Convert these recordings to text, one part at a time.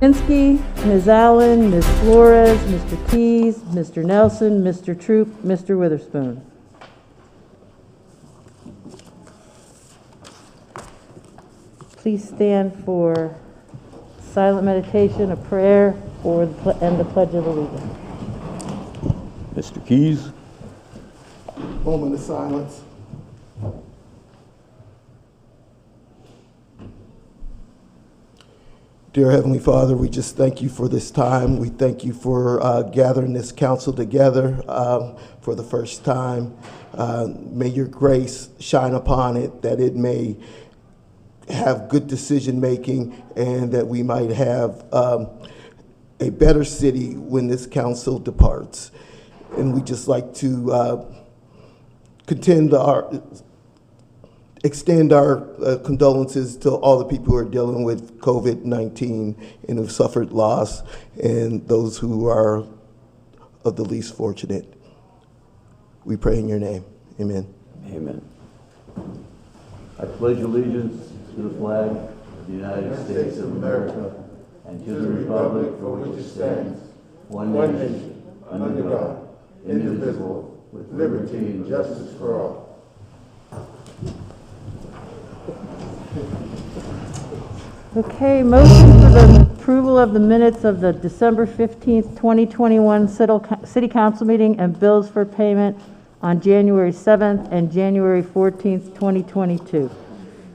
Brzezinski, Ms. Allen, Ms. Flores, Mr. Keys, Mr. Nelson, Mr. Troop, Mr. Witherspoon. Please stand for silent meditation, a prayer, and the Pledge of Allegiance. Mr. Keys. Moment of silence. Dear Heavenly Father, we just thank you for this time. We thank you for gathering this council together for the first time. May your grace shine upon it, that it may have good decision making, and that we might have a better city when this council departs. And we just like to extend our condolences to all the people who are dealing with COVID-19 and have suffered loss, and those who are of the least fortunate. We pray in your name. Amen. Amen. I pledge allegiance to the flag of the United States of America and to the republic for which it stands, one nation, under God, indivisible, with liberty and justice for all. Okay, motion for the approval of the minutes of the December 15th, 2021 City Council meeting and bills for payment on January 7th and January 14th, 2022.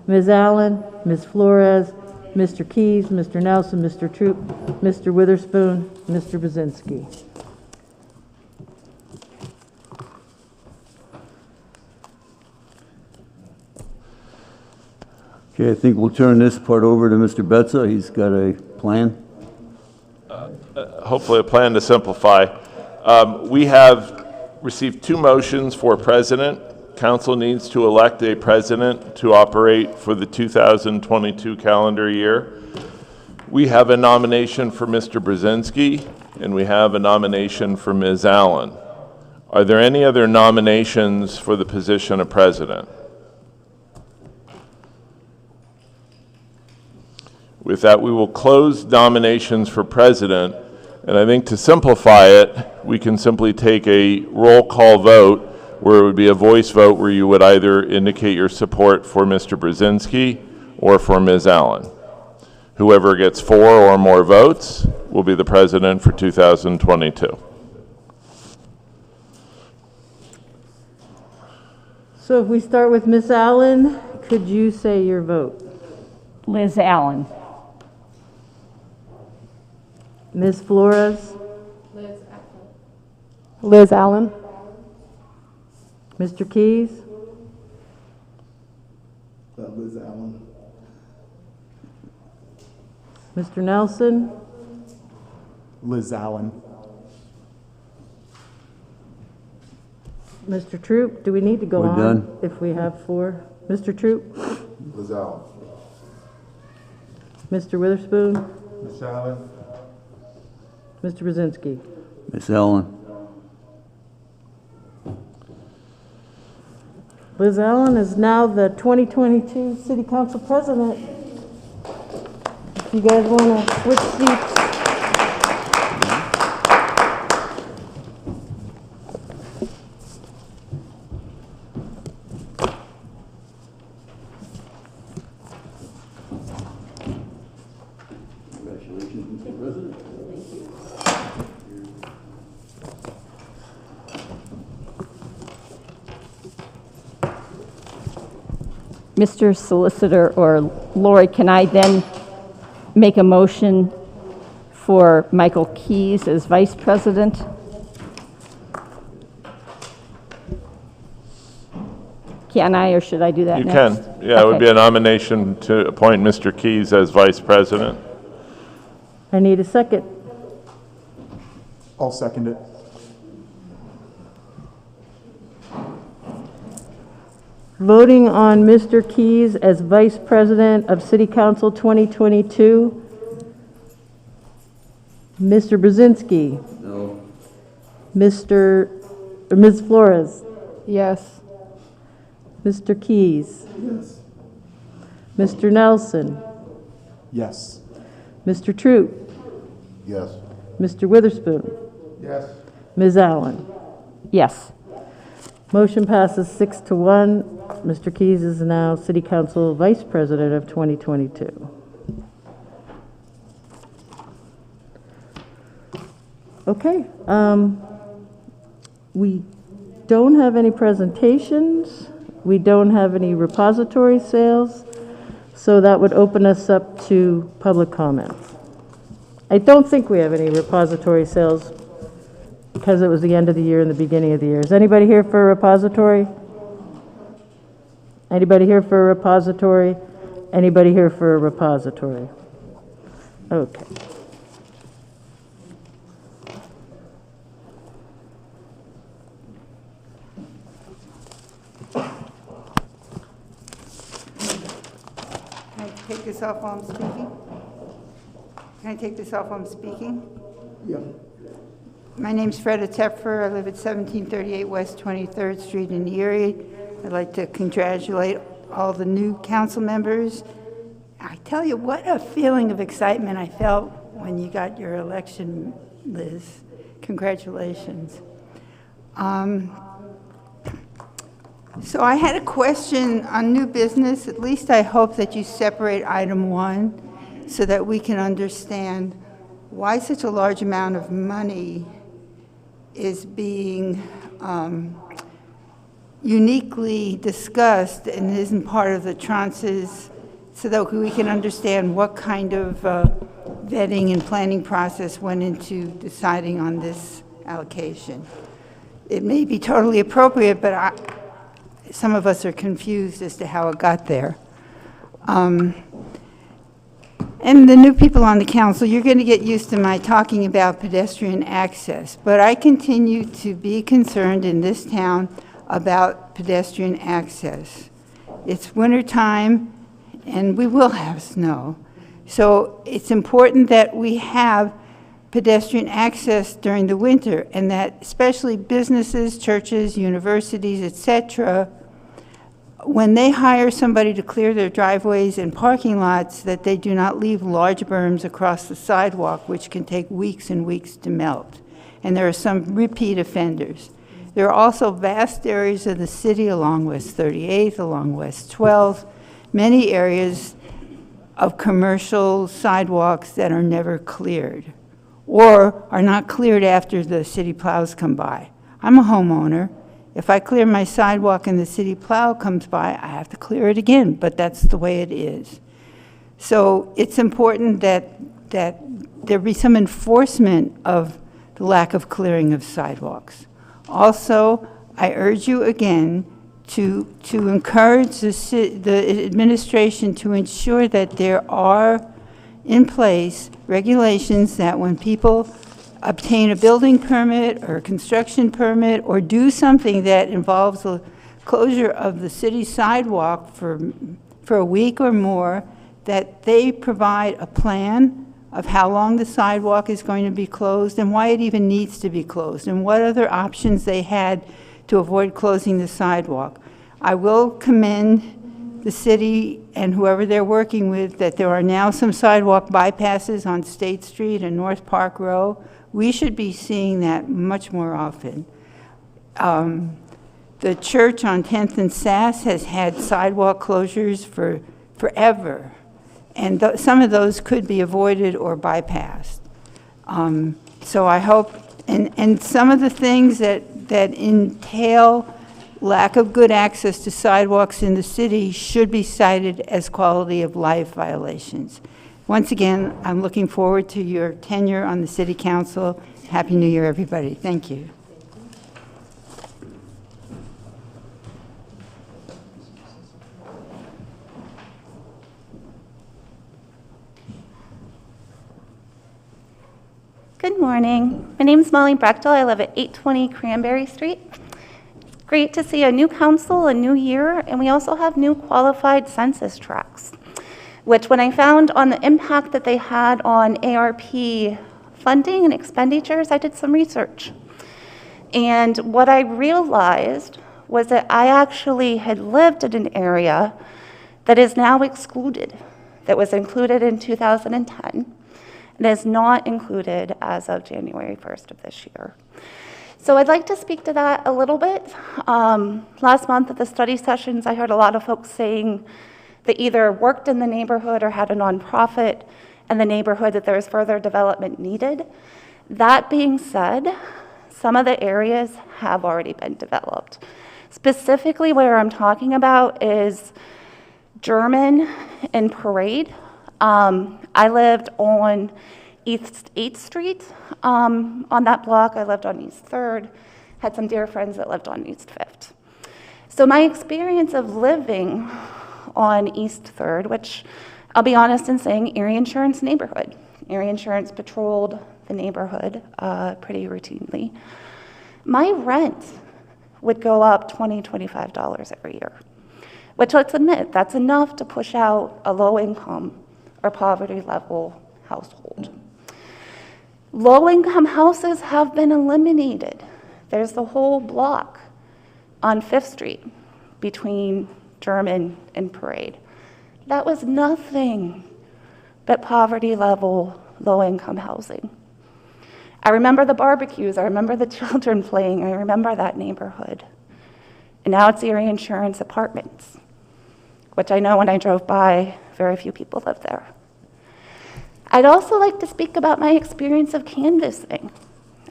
Ms. Allen, Ms. Flores, Mr. Keys, Mr. Nelson, Mr. Troop, Mr. Witherspoon, Mr. Brzezinski. Okay, I think we'll turn this part over to Mr. Betza. He's got a plan. Hopefully a plan to simplify. We have received two motions for president. Council needs to elect a president to operate for the 2022 calendar year. We have a nomination for Mr. Brzezinski, and we have a nomination for Ms. Allen. Are there any other nominations for the position of president? With that, we will close nominations for president, and I think to simplify it, we can simply take a roll call vote where it would be a voice vote where you would either indicate your support for Mr. Brzezinski or for Ms. Allen. Whoever gets 4 or more votes will be the president for 2022. So if we start with Ms. Allen, could you say your vote? Liz Allen. Ms. Flores? Liz Allen. Mr. Keys? Liz Allen. Mr. Nelson? Liz Allen. Mr. Troop? Do we need to go We're on done. if we have 4? Mr. Troop? Liz Allen. Mr. Witherspoon? Miss Allen. Mr. Brzezinski? Miss Allen. Liz Allen is now the 2022 City Council President. If you guys want to switch seats. Congratulations, Mr. President. Mr. Solicitor, or Lori, can I then make a motion for Michael Keys as Vice President? Can I, or should I do that You next? can. Yeah, it would be a nomination to appoint Mr. Keys as vice president. I need a second. I'll second it. Voting on Mr. Keys as Vice President of City Council 2022. Mr. Brzezinski. No. Ms. Flores. Yes. Mr. Keys. Yes. Mr. Nelson. Yes. Mr. Troop. Yes. Mr. Witherspoon, Yes. Ms. Allen. Yes. Motion passes 6-1. Mr. Keys is now City Council Vice President of 2022. Okay, we don't have any presentations. We don't have any repository sales, so that would open us up to public comments. I don't think we have any repository sales because it was the end of the year and the beginning of the year. Is anybody here for a repository? Anybody here for a repository? Anybody here for a repository? Okay. Can I take this off while I'm speaking? Can I take this off while I'm speaking? Yeah. My name's Freda Tepfer. I live at 1738 West 23rd Street in Erie. I'd like to congratulate all the new council members. I tell you, what a feeling of excitement I felt when you got your election, Liz. Congratulations. So I had a question on new business. At least I hope that you separate item 1 so that we can understand why such a large amount of money is being uniquely discussed and isn't part of the tranches, so that we can understand what kind of vetting and planning process went into deciding on this allocation. It may be totally appropriate, but some of us are confused as to how it got there. And the new people on the council, you're going to get used to my talking about pedestrian access, but I continue to be concerned in this town about pedestrian access. It's winter time, and we will have snow. So it's important that we have pedestrian access during the winter, and that especially businesses, churches, universities, etc., when they hire somebody to clear their driveways and parking lots, that they do not leave large berms across the sidewalk, which can take weeks and weeks to melt. And there are some repeat offenders. There are also vast areas of the city along West 38th, along West 12th, many areas of commercial sidewalks that are never cleared or are not cleared after the city plows come by. I'm a homeowner. If I clear my sidewalk and the city plow comes by, I have to clear it again, but that's the way it is. So it's important that there be some enforcement of the lack of clearing of sidewalks. Also, I urge you again to encourage the administration to ensure that there are in place regulations that when people obtain a building permit or a construction permit or do something that involves the closure of the city sidewalk for a week or more, that they provide a plan of how long the sidewalk is going to be closed and why it even needs to be closed and what other options they had to avoid closing the sidewalk. I will commend the city and whoever they're working with that there are now some sidewalk bypasses on State Street and North Park Row. We should be seeing that much more often. The church on 10th and Sass has had sidewalk closures for forever, and some of those could be avoided or bypassed. So I hope, and some of the things that entail lack of good access to sidewalks in the city should be cited as quality of life violations. Once again, I'm looking forward to your tenure on the City Council. Happy New Year, everybody. Thank you. Good morning. My name is Molly Brechtel. I live at 820 Cranberry Street. It's great to see a new council, a new year, and we also have new qualified census tracts, which when I found on the impact that they had on ARP funding and expenditures, I did some research. And what I realized was that I actually had lived in an area that is now excluded, that was included in 2010. and is not included as of January 1st of this year. So I'd like to speak to that a little bit. Last month at the study sessions, I heard a lot of folks saying they either worked in the neighborhood or had a nonprofit in the neighborhood that there was further development needed. That being said, some of the areas have already been developed. Specifically where I'm talking about is German and Parade. I lived on East 8th Street on that block. I lived on East 3rd, had some dear friends that lived on East 5th. So my experience of living on East 3rd, which I'll be honest in saying Erie Insurance neighborhood. Erie Insurance patrolled the neighborhood pretty routinely. My rent would go up $20, $25 every year, which let's admit, that's enough to push out a low income or poverty level household. Low income houses have been eliminated. There's the whole block on 5th Street between German and Parade. That was nothing but poverty level, low income housing. I remember the barbecues, I remember the children playing, I remember that neighborhood. And now it's Erie Insurance Apartments, which I know when I drove by, very few people live there. I'd also like to speak about my experience of canvassing.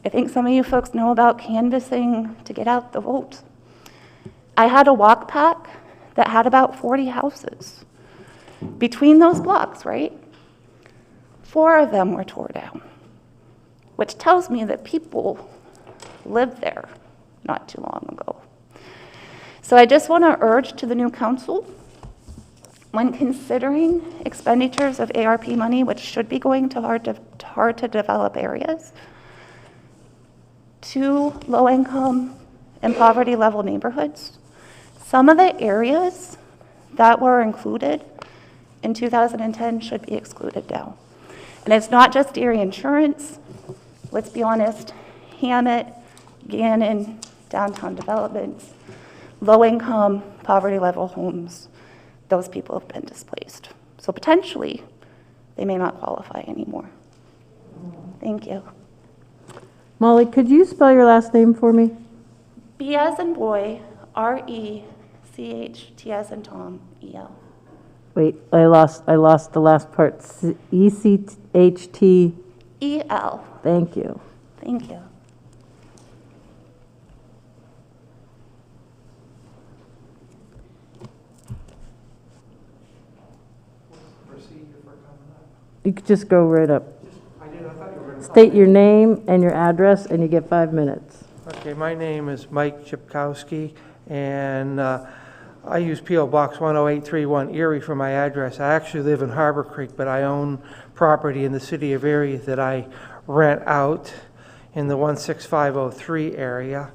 I think some of you folks know about canvassing to get out the vote. I had a walk pack that had about 40 houses. Between those blocks, right? 4 of them were tore down, which tells me that people lived there not too long ago. So I just want to urge to the new council, when considering expenditures of ARP money, which should be going to hard to develop areas, to low income and poverty level neighborhoods, some of the areas that were included in 2010 should be excluded now. And it's not just Erie Insurance. Let's be honest, Hammett, Gannon, downtown developments, low income, poverty level homes, those people have been displaced. So potentially, they may not qualify anymore. Thank you. Molly, could you spell your last name for me? B as in boy, R-E-C-H-T as in Tom, E-L. Wait, I lost the last part. E-C-H-T. E-L. Thank you. Thank you. You could just go right up. State your name and your address, and you get 5 minutes. Okay, my name is Mike Chipkowski, and I use P.O. Box 10831 Erie for my address. I actually live in Harbor Creek, but I own property in the city of Erie that I rent out in the 16503 area.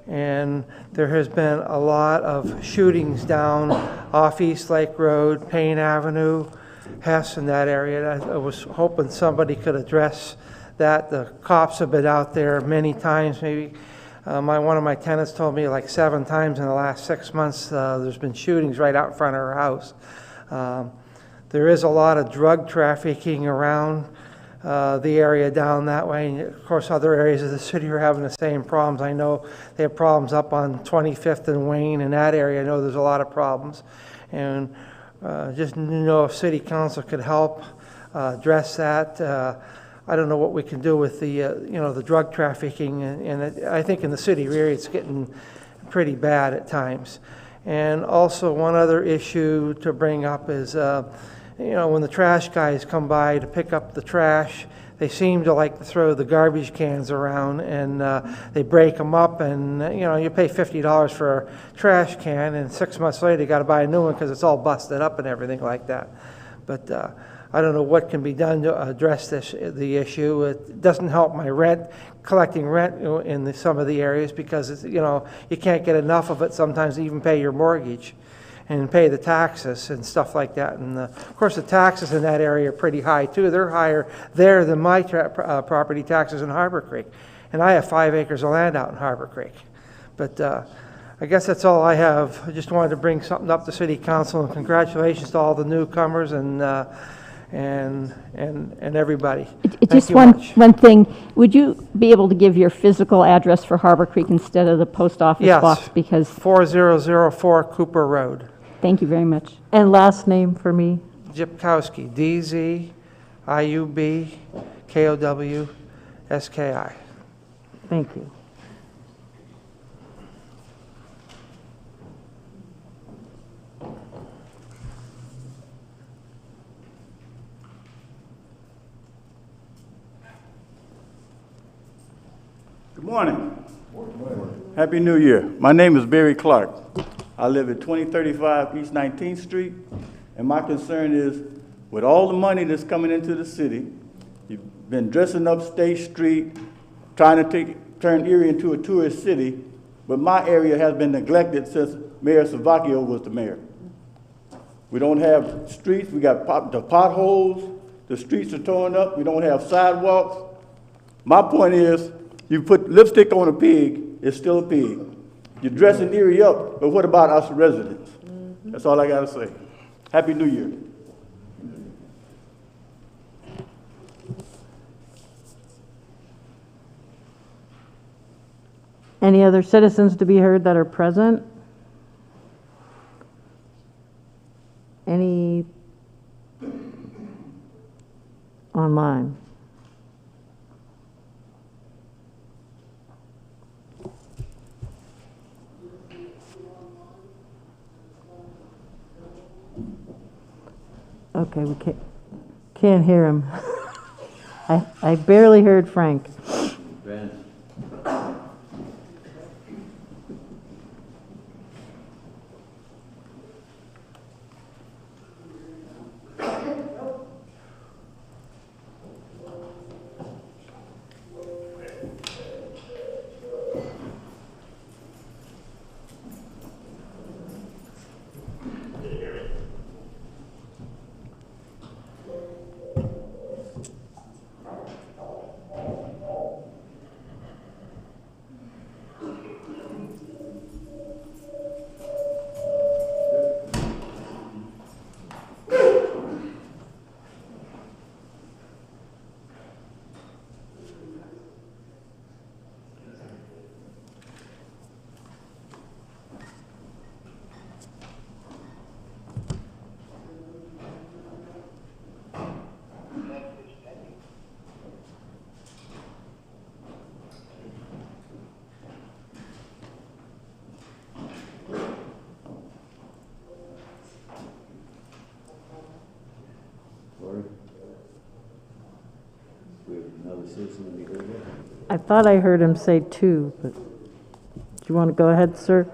And there has been a lot of shootings down off East Lake Road, Payne Avenue, Hess in that area. I was hoping somebody could address that. The cops have been out there many times, maybe. One of my tenants told me like 7 times in the last 6 months there's been shootings right out in front of her house. There is a lot of drug trafficking around the area down that way. And of course, other areas of the city are having the same problems. I know they have problems up on 25th and Wayne. In that area, I know there's a lot of problems. And just know if City Council could help address that. I don't know what we can do with the the drug trafficking, and I think in the city area it's getting pretty bad at times. And also one other issue to bring up is when the trash guys come by to pick up the trash, they seem to like to throw the garbage cans around, and they break them up, and you pay $50 for a trash can, and 6 months later you got to buy a new one because it's all busted up and everything like that. But I don't know what can be done to address the issue. It doesn't help my collecting rent in some of the areas, because it's, you can't get enough of it sometimes to even pay your mortgage and pay the taxes and stuff like that. And of course the taxes in that area are pretty high too. They're higher there than my property taxes in Harbor Creek. And I have 5 acres of land out in Harbor Creek. But I guess that's all I have. I just wanted to bring something up to City Council, and congratulations to all the newcomers, and and everybody. Thank Just you one much. thing, would you be able to give your physical address for Harbor Creek instead of the post office Yes. box? Because, 4004 Cooper Road. thank you very much. And last name for me? Zipkowski, DZIUBKOWSKI. Thank you. Good morning. Happy New Year. My name is Barry Clark. I live at 2035 East 19th Street, and my concern is, with all the money that's coming into the city, you've been dressing up State Street, trying to turn Erie into a tourist city, but my area has been neglected since Mayor Savacchio was the mayor. We don't have streets, we got the potholes, the streets are torn up, we don't have sidewalks. My point is, you put lipstick on a pig, it's still a pig. You're dressing Erie up, but what about us residents? That's all I gotta say. Happy New Year. Any other citizens to be heard that are present? Any online? Okay, we can't hear him. I barely heard Frank. Vance. Lori? We have another citizen to be heard there? I thought I heard him say two, but do you want to go ahead, sir?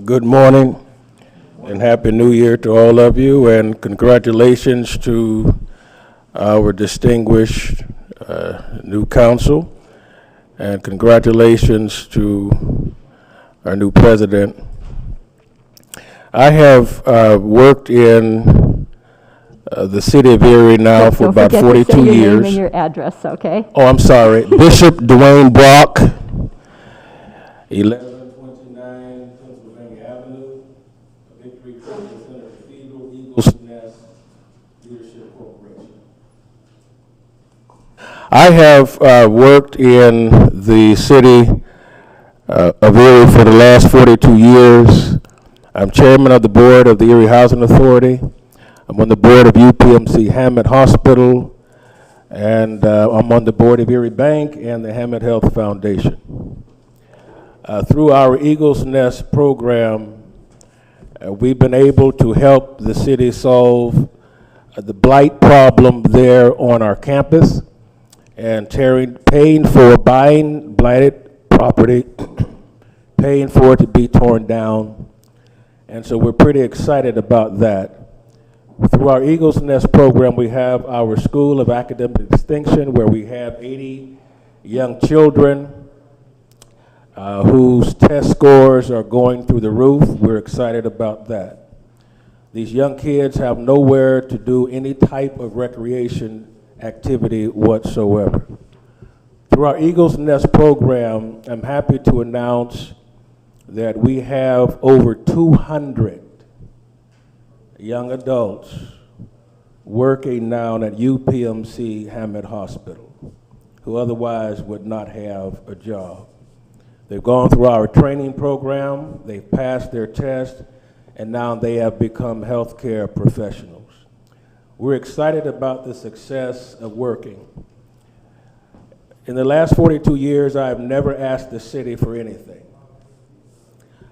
Good morning and Happy New Year to all of you, and congratulations to our distinguished new council, and congratulations to our new president. I have worked in the city of Erie now for about 42 Don't forget to say your years. name and your address, okay? Oh, I'm sorry. Bishop Dwayne Brock, 1129 Pennsylvania Avenue, Victory Christian Center Cathedral, Eagles Nest Leadership Corporation. I have worked in the city of Erie for the last 42 years. I'm chairman of the board of the Erie Housing Authority. I'm on the board of UPMC Hammett Hospital, and I'm on the board of Erie Bank and the Hammett Health Foundation. Through our Eagles Nest program, we've been able to help the city solve the blight problem there on our campus, and paying for buying blighted property, paying for it to be torn down. And so we're pretty excited about that. Through our Eagles Nest program, we have our School of Academic Distinction, where we have 80 young children whose test scores are going through the roof. We're excited about that. These young kids have nowhere to do any type of recreation activity whatsoever. Through our Eagles Nest program, I'm happy to announce that we have over 200 young adults working now at UPMC Hammett Hospital who otherwise would not have a job. They've gone through our training program, they've passed their test, and now they have become healthcare professionals. We're excited about the success of working. In the last 42 years, I've never asked the city for anything.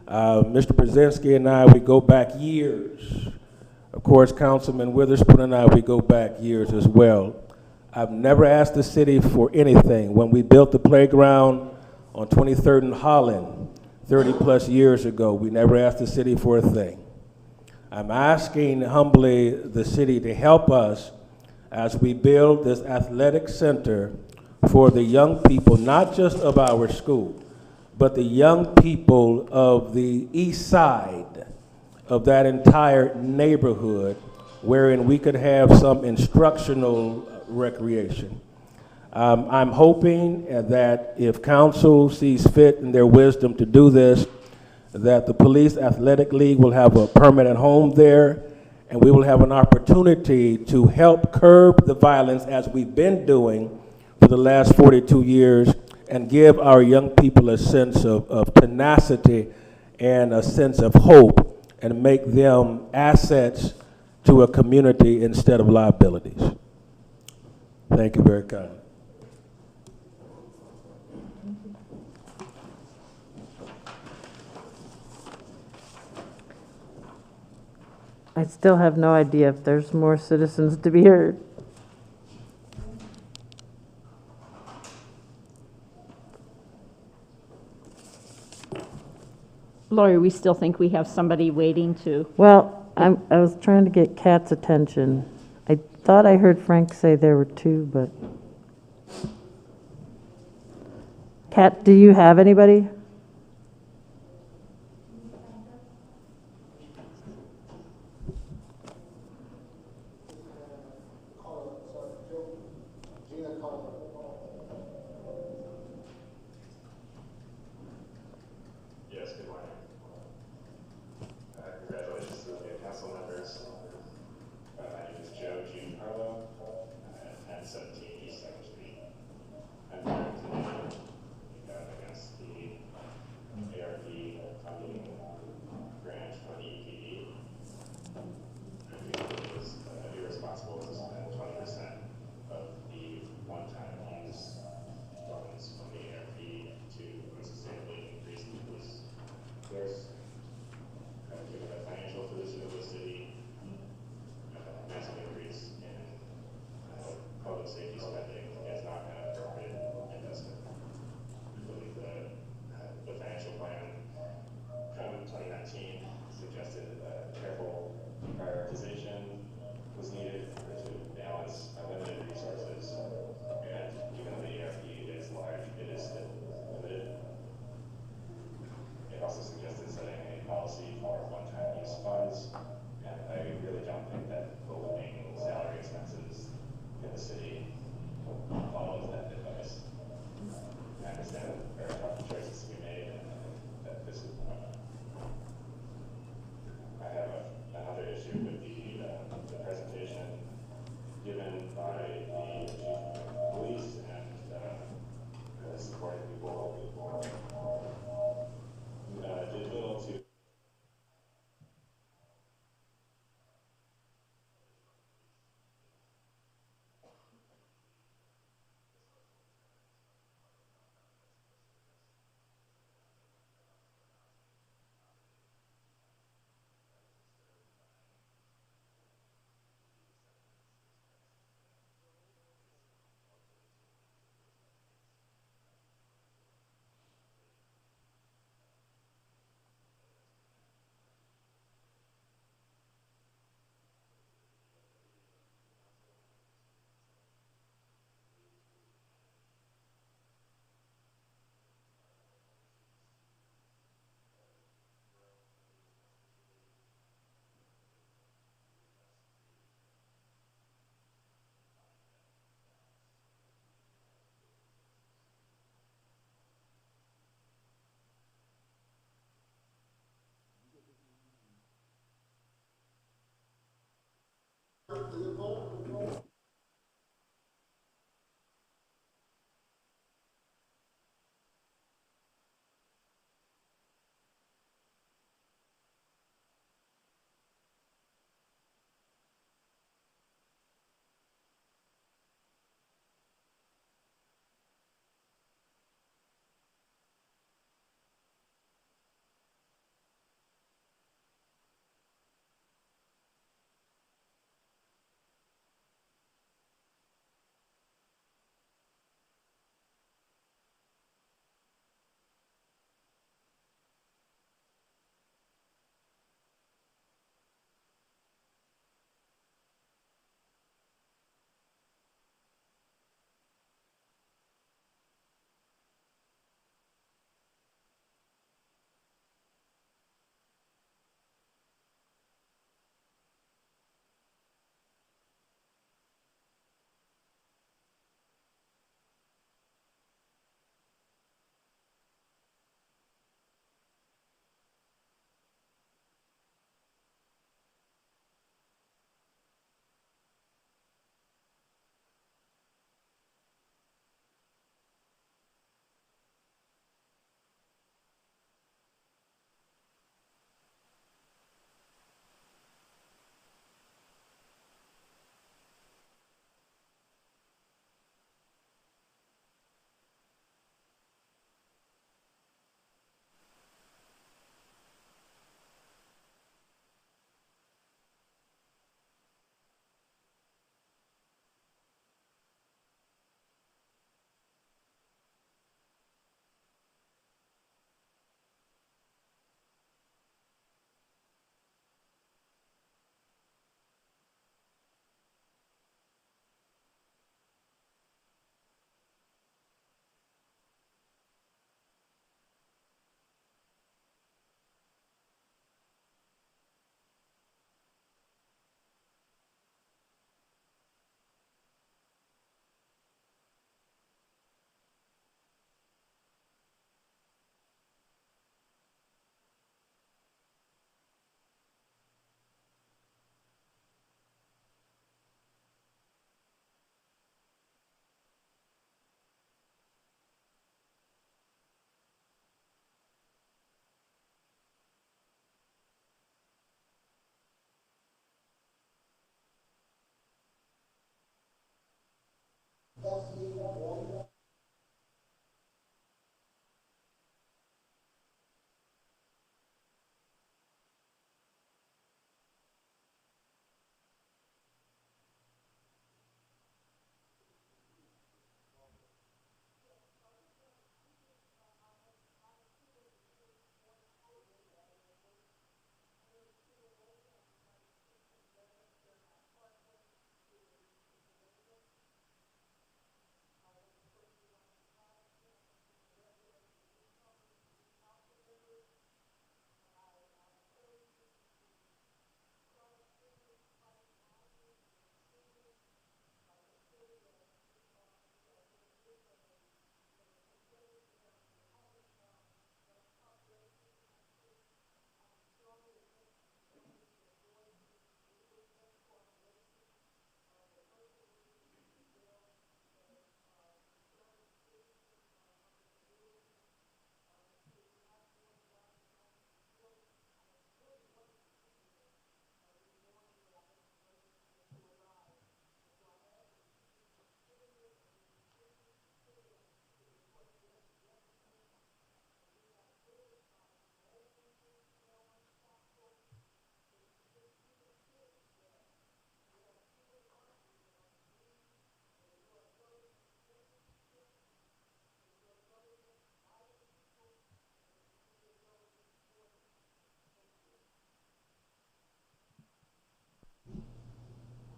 Mr. Brzezinski and I, we go back years. Of course, Councilman Witherspoon and I, we go back years as well. I've never asked the city for anything. When we built the playground on 23rd and Holland 30 plus years ago, we never asked the city for a thing. I'm asking humbly the city to help us as we build this athletic center for the young people, not just of our school, but the young people of the east side of that entire neighborhood, wherein we could have some instructional recreation. I'm hoping that if council sees fit in their wisdom to do this, that the Police Athletic League will have a permanent home there, and we will have an opportunity to help curb the violence as we've been doing for the last 42 years and give our young people a sense of tenacity and a sense of hope and make them assets to a community instead of liabilities. Thank you very kindly. I still have no idea if there's more citizens to be heard. Lori, we still think we have somebody waiting to. Well, I was trying to get Kat's attention. I thought I heard Frank say there were two, but. Kat, do you have anybody? Yes, good morning. Congratulations to the council members. My name is Joe Giancarlo at 1017 East 2nd Street. I'm here today against the ARP funding grant from the EPD. I think it was irresponsible to spend 20% of the one-time use funds from the ARP to unsustainably increase the police force. Given the financial position of the city, massive increase in public safety spending is not an appropriate investment. I believe the financial plan from 2019 suggested careful prioritization was needed to balance limited resources, and given the ERP is large, it is still limited. It also suggested setting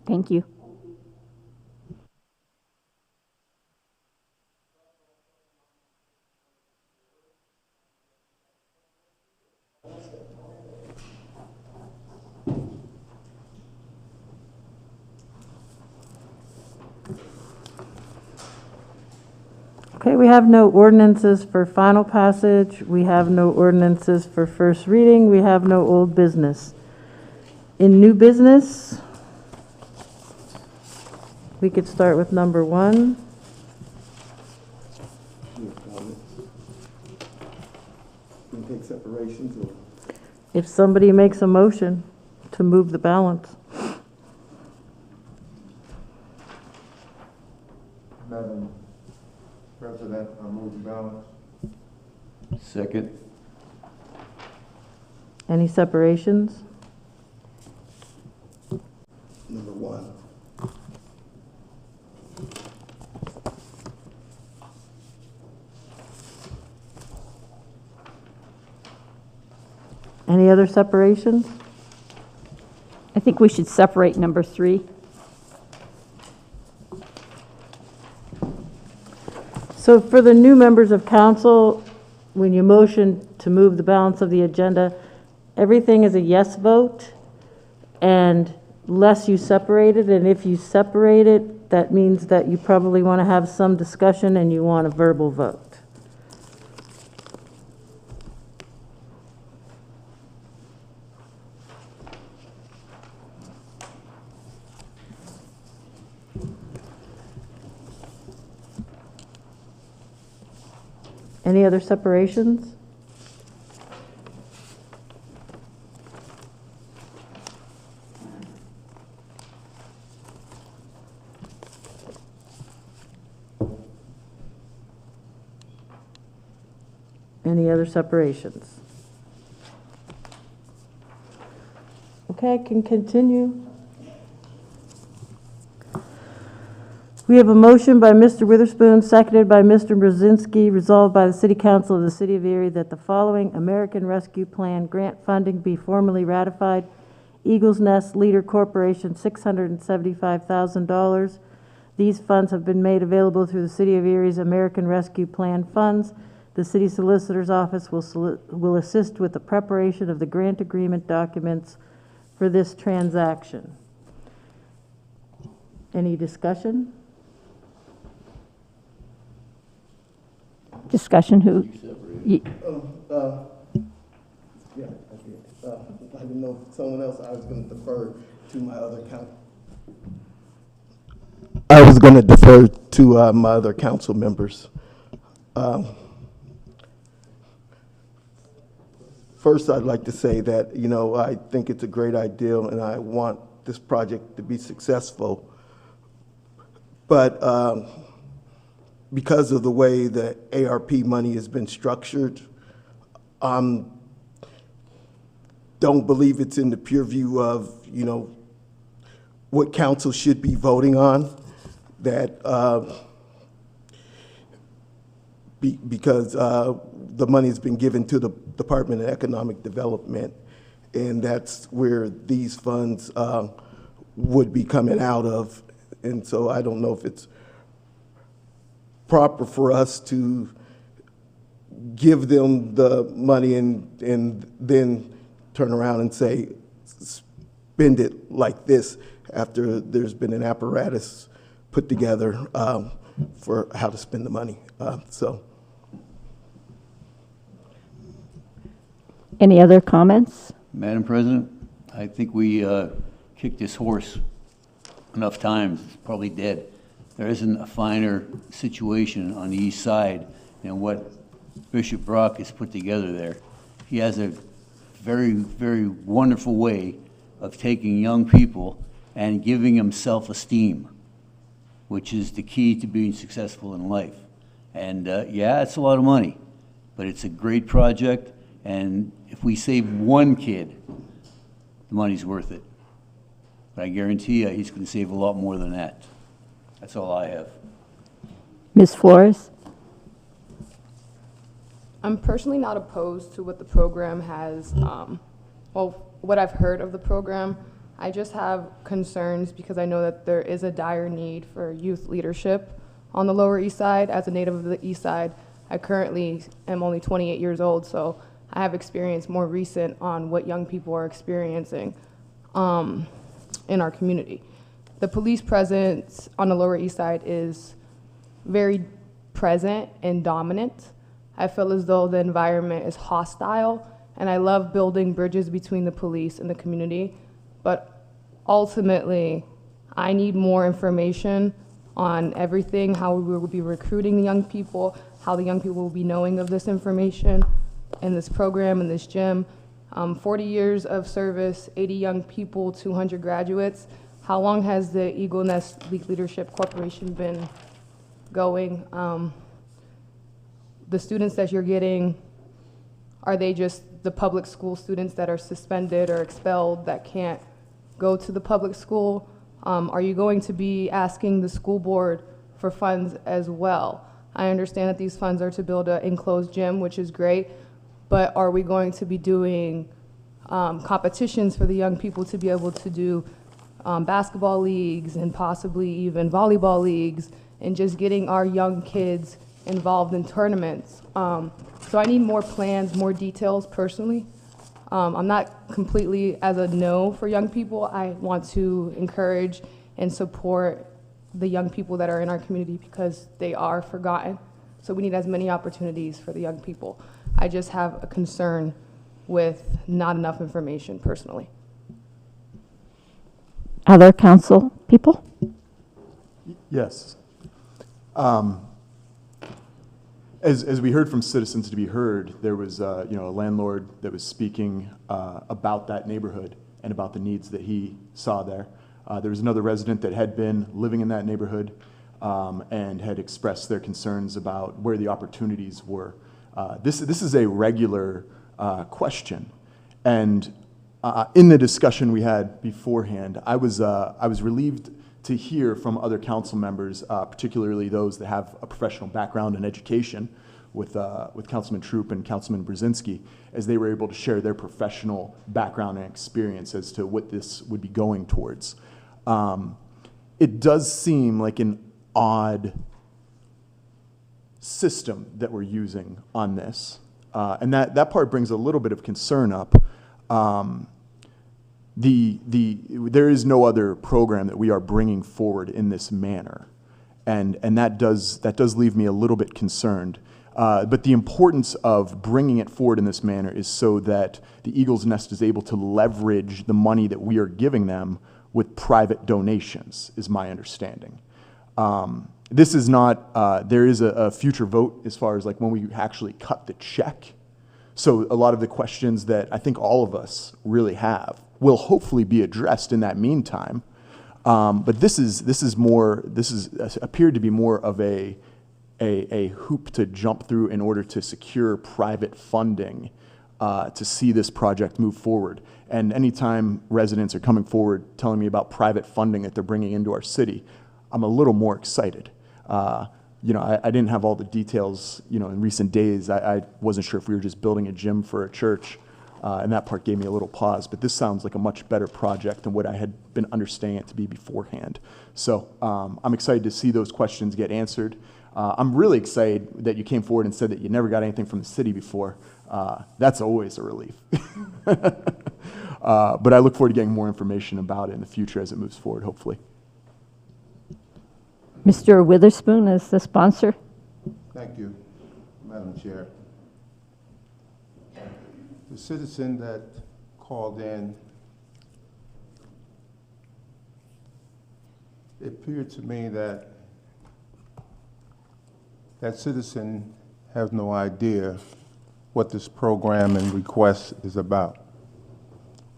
Thank you. Okay, we have no ordinances for final passage. We have no ordinances for first reading. We have no old business. In new business, we could start with number 1. We can take separations or... If somebody makes a motion to move the balance. Madam President, I move the balance. Second. Any separations? Number 1. Any other separations? I think we should separate number 3. So for the new members of council, when you motion to move the balance of the agenda, everything is a yes vote, and less you separate it, and if you separate it, that means that you probably want to have some discussion and you want a verbal vote. Any other separations? Any other separations? Okay, I can continue. We have a motion by Mr. Witherspoon, seconded by Mr. Brzezinski, resolved by the City Council of the City of Erie that the following American Rescue Plan grant funding be formally ratified. Eagles Nest Leader Corporation, $675,000. These funds have been made available through the City of Erie's American Rescue Plan funds. The City Solicitor's Office will assist with the preparation of the grant agreement documents for this transaction. Any discussion? Discussion who? Yeah, I did. I didn't know if someone else, I was going to defer to my other my other council members. First, I'd like to say that, I think it's a great idea and I want this project to be successful. But because of the way the ARP money has been structured, don't believe it's in the pure view of, what council should be voting on. That because the money has been given to the Department of Economic Development, and that's where these funds would be coming out of. And so I don't know if it's proper for us to give them the money and then turn around and say, spend it like this after there's been an apparatus put together for how to spend the money. Any other comments? Madam President, I think we kicked this horse enough times. It's probably dead. There isn't a finer situation on the east side than what Bishop Brock has put together there. He has a very, very wonderful way of taking young people and giving them self-esteem, which is the key to being successful in life. And yeah, it's a lot of money, but it's a great project. And if we save one kid, the money's worth it. But I guarantee you, he's going to save a lot more than that. That's all I have. Ms. Flores? I'm personally not opposed to what the program has, well, what I've heard of the program. I just have concerns because I know that there is a dire need for youth leadership on the Lower East Side. As a native of the East Side, I currently am only 28 years old, so I have experience more recent on what young people are experiencing in our community. The police presence on the Lower East Side is very present and dominant. I feel as though the environment is hostile, and I love building bridges between the police and the community, but ultimately, I need more information on everything, how we will be recruiting the young people, how the young people will be knowing of this information in this program, in this gym. 40 years of service, 80 young people, 200 graduates. How long has the Eagle Nest Leadership Corporation been going? The students that you're getting, are they just the public school students that are suspended or expelled that can't go to the public school? Are you going to be asking the school board for funds as well? I understand that these funds are to build an enclosed gym, which is great, but are we going to be doing competitions for the young people to be able to do basketball leagues and possibly even volleyball leagues and just getting our young kids involved in tournaments? So I need more plans, more details personally. I'm not completely as a no for young people. I want to encourage and support the young people that are in our community because they are forgotten. So we need as many opportunities for the young people. I just have a concern with not enough information personally. Other council people? Yes. As we heard from Citizens to be Heard, there was a landlord that was speaking about that neighborhood and about the needs that he saw there. There was another resident that had been living in that neighborhood and had expressed their concerns about where the opportunities were. This is a regular question, and in the discussion we had beforehand, I was relieved to hear from other council members, particularly those that have a professional background in education, with Councilman Troop and Councilman Brzezinski, as they were able to share their professional background and experience as to what this would be going towards. It does seem like an odd system that we're using on this, and that part brings a little bit of concern up. There is no other program that we are bringing forward in this manner, and that does leave me a little bit concerned. But the importance of bringing it forward in this manner is so that the Eagle's Nest is able to leverage the money that we are giving them with private donations, is my understanding. This is not, there is a future vote as far as like when we actually cut the check. So a lot of the questions that I think all of us really have will hopefully be addressed in that meantime. But this appeared to be more of a hoop to jump through in order to secure private funding to see this project move forward. And anytime residents are coming forward telling me about private funding that they're bringing into our city, I'm a little more excited. I didn't have all the details, in recent days. I wasn't sure if we were just building a gym for a church, and that part gave me a little pause. But this sounds like a much better project than what I had been understanding it to be beforehand. So I'm excited to see those questions get answered. I'm really excited that you came forward and said that you never got anything from the city before. That's always a relief. But I look forward to getting more information about it in the future as it moves forward, hopefully. Mr. Witherspoon is the sponsor. Thank you, Madam Chair. The citizen that called in, it appeared to me that that citizen has no idea what this program and request is about.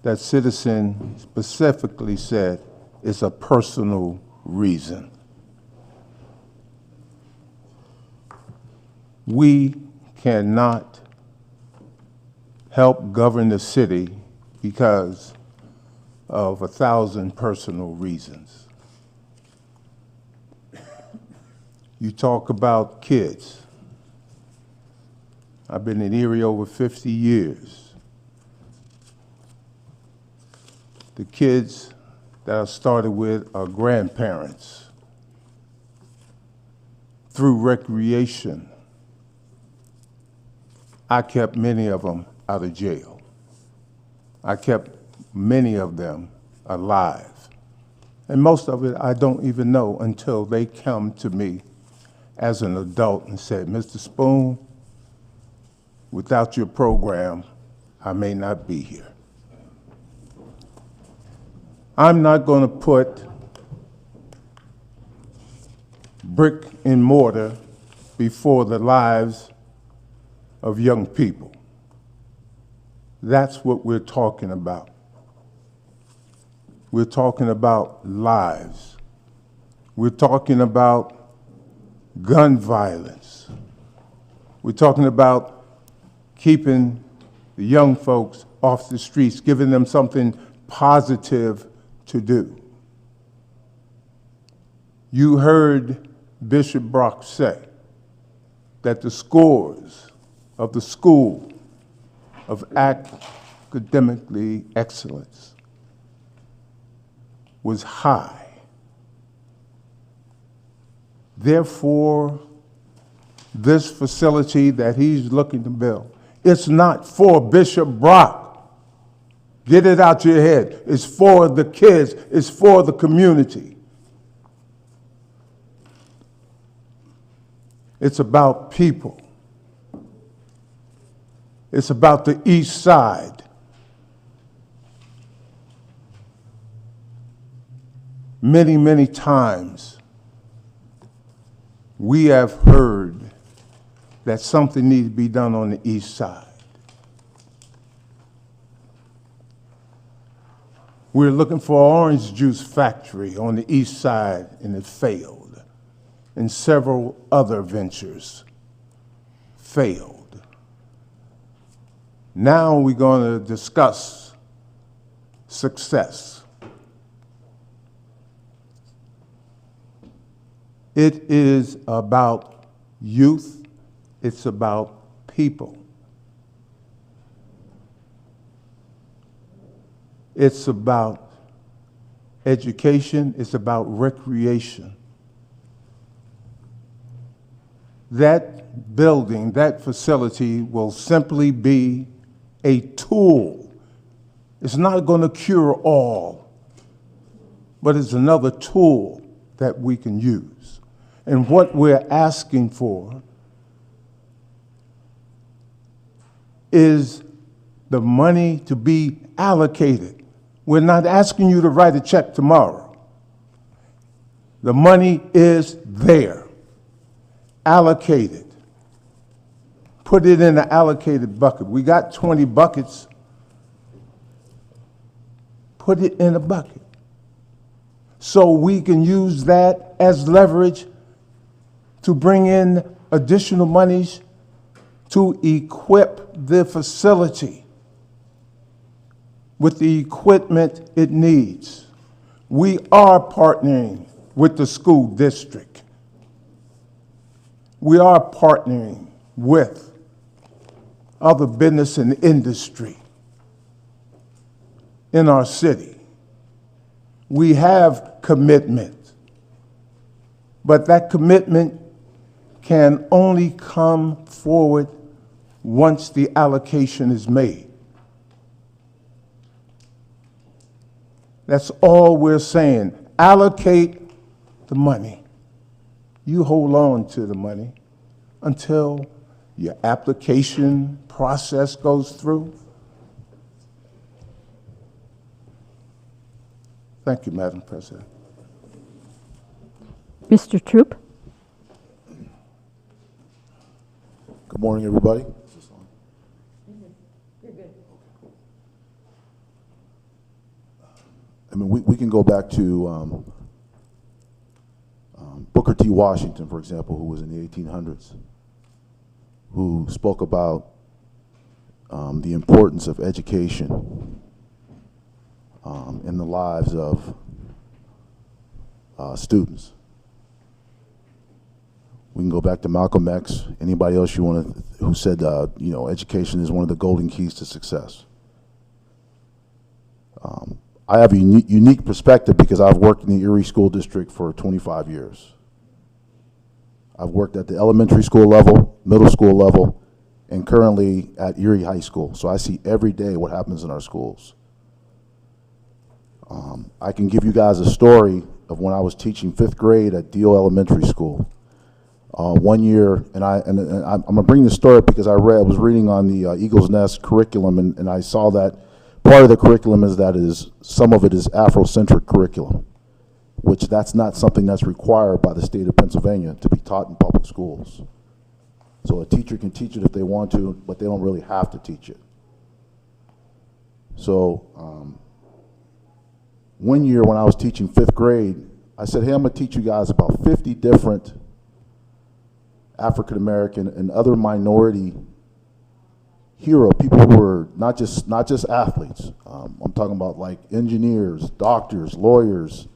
That citizen specifically said it's a personal reason. We cannot help govern the city because of 1,000 personal reasons. You talk about kids. I've been in Erie over 50 years. The kids that I started with are grandparents. Through recreation, I kept many of them out of jail. I kept many of them alive. And most of it I don't even know until they come to me as an adult and say, Mr. Spoon, without your program, I may not be here. I'm not going to put brick and mortar before the lives of young people. That's what we're talking about. We're talking about lives. We're talking about gun violence. We're talking about keeping the young folks off the streets, giving them something positive to do. You heard Bishop Brock say that the scores of the school of academically excellence was high. Therefore, this facility that he's looking to build, it's not for Bishop Brock. Get it out your head. It's for the kids. It's for the community. It's about people. It's about the East Side. Many, many times we have heard that something needs to be done on the East Side. We're looking for an orange juice factory on the East Side, and it failed. And several other ventures failed. Now we're going to discuss success. It is about youth. It's about people. It's about education. It's about recreation. That building, that facility will simply be a tool. It's not going to cure all, but it's another tool that we can use. And what we're asking for is the money to be allocated. We're not asking you to write a check tomorrow. The money is there, allocated. Put it in an allocated bucket. We got 20 buckets. Put it in a bucket so we can use that as leverage to bring in additional monies to equip the facility with the equipment it needs. We are partnering with the school district. We are partnering with other business and industry in our city. We have commitment, but that commitment can only come forward once the allocation is made. That's all we're saying. Allocate the money. You hold on to the money until your application process goes through. Thank you, Madam President. Mr. Troop? Good morning, everybody. I mean, we can go back to Booker T. Washington, for example, who was in the 1800s, who spoke about the importance of education in the lives of students. We can go back to Malcolm X. Anybody else you want to, who said, education is one of the golden keys to success. I have a unique perspective because I've worked in the Erie School District for 25 years. I've worked at the elementary school level, middle school level, and currently at Erie High School. So I see every day what happens in our schools. I can give you guys a story of when I was teaching 5th grade at Deal Elementary School. One year, and I'm gonna bring this story up because I was reading on the Eagle's Nest curriculum, and I saw that part of the curriculum is some of it is Afrocentric curriculum, which that's not something that's required by the state of Pennsylvania to be taught in public schools. So a teacher can teach it if they want to, but they don't really have to teach it. So one year when I was teaching 5th grade, I said, hey, I'm gonna teach you guys about 50 different African American and other minority people who were not just athletes. I'm talking about like engineers, doctors, lawyers,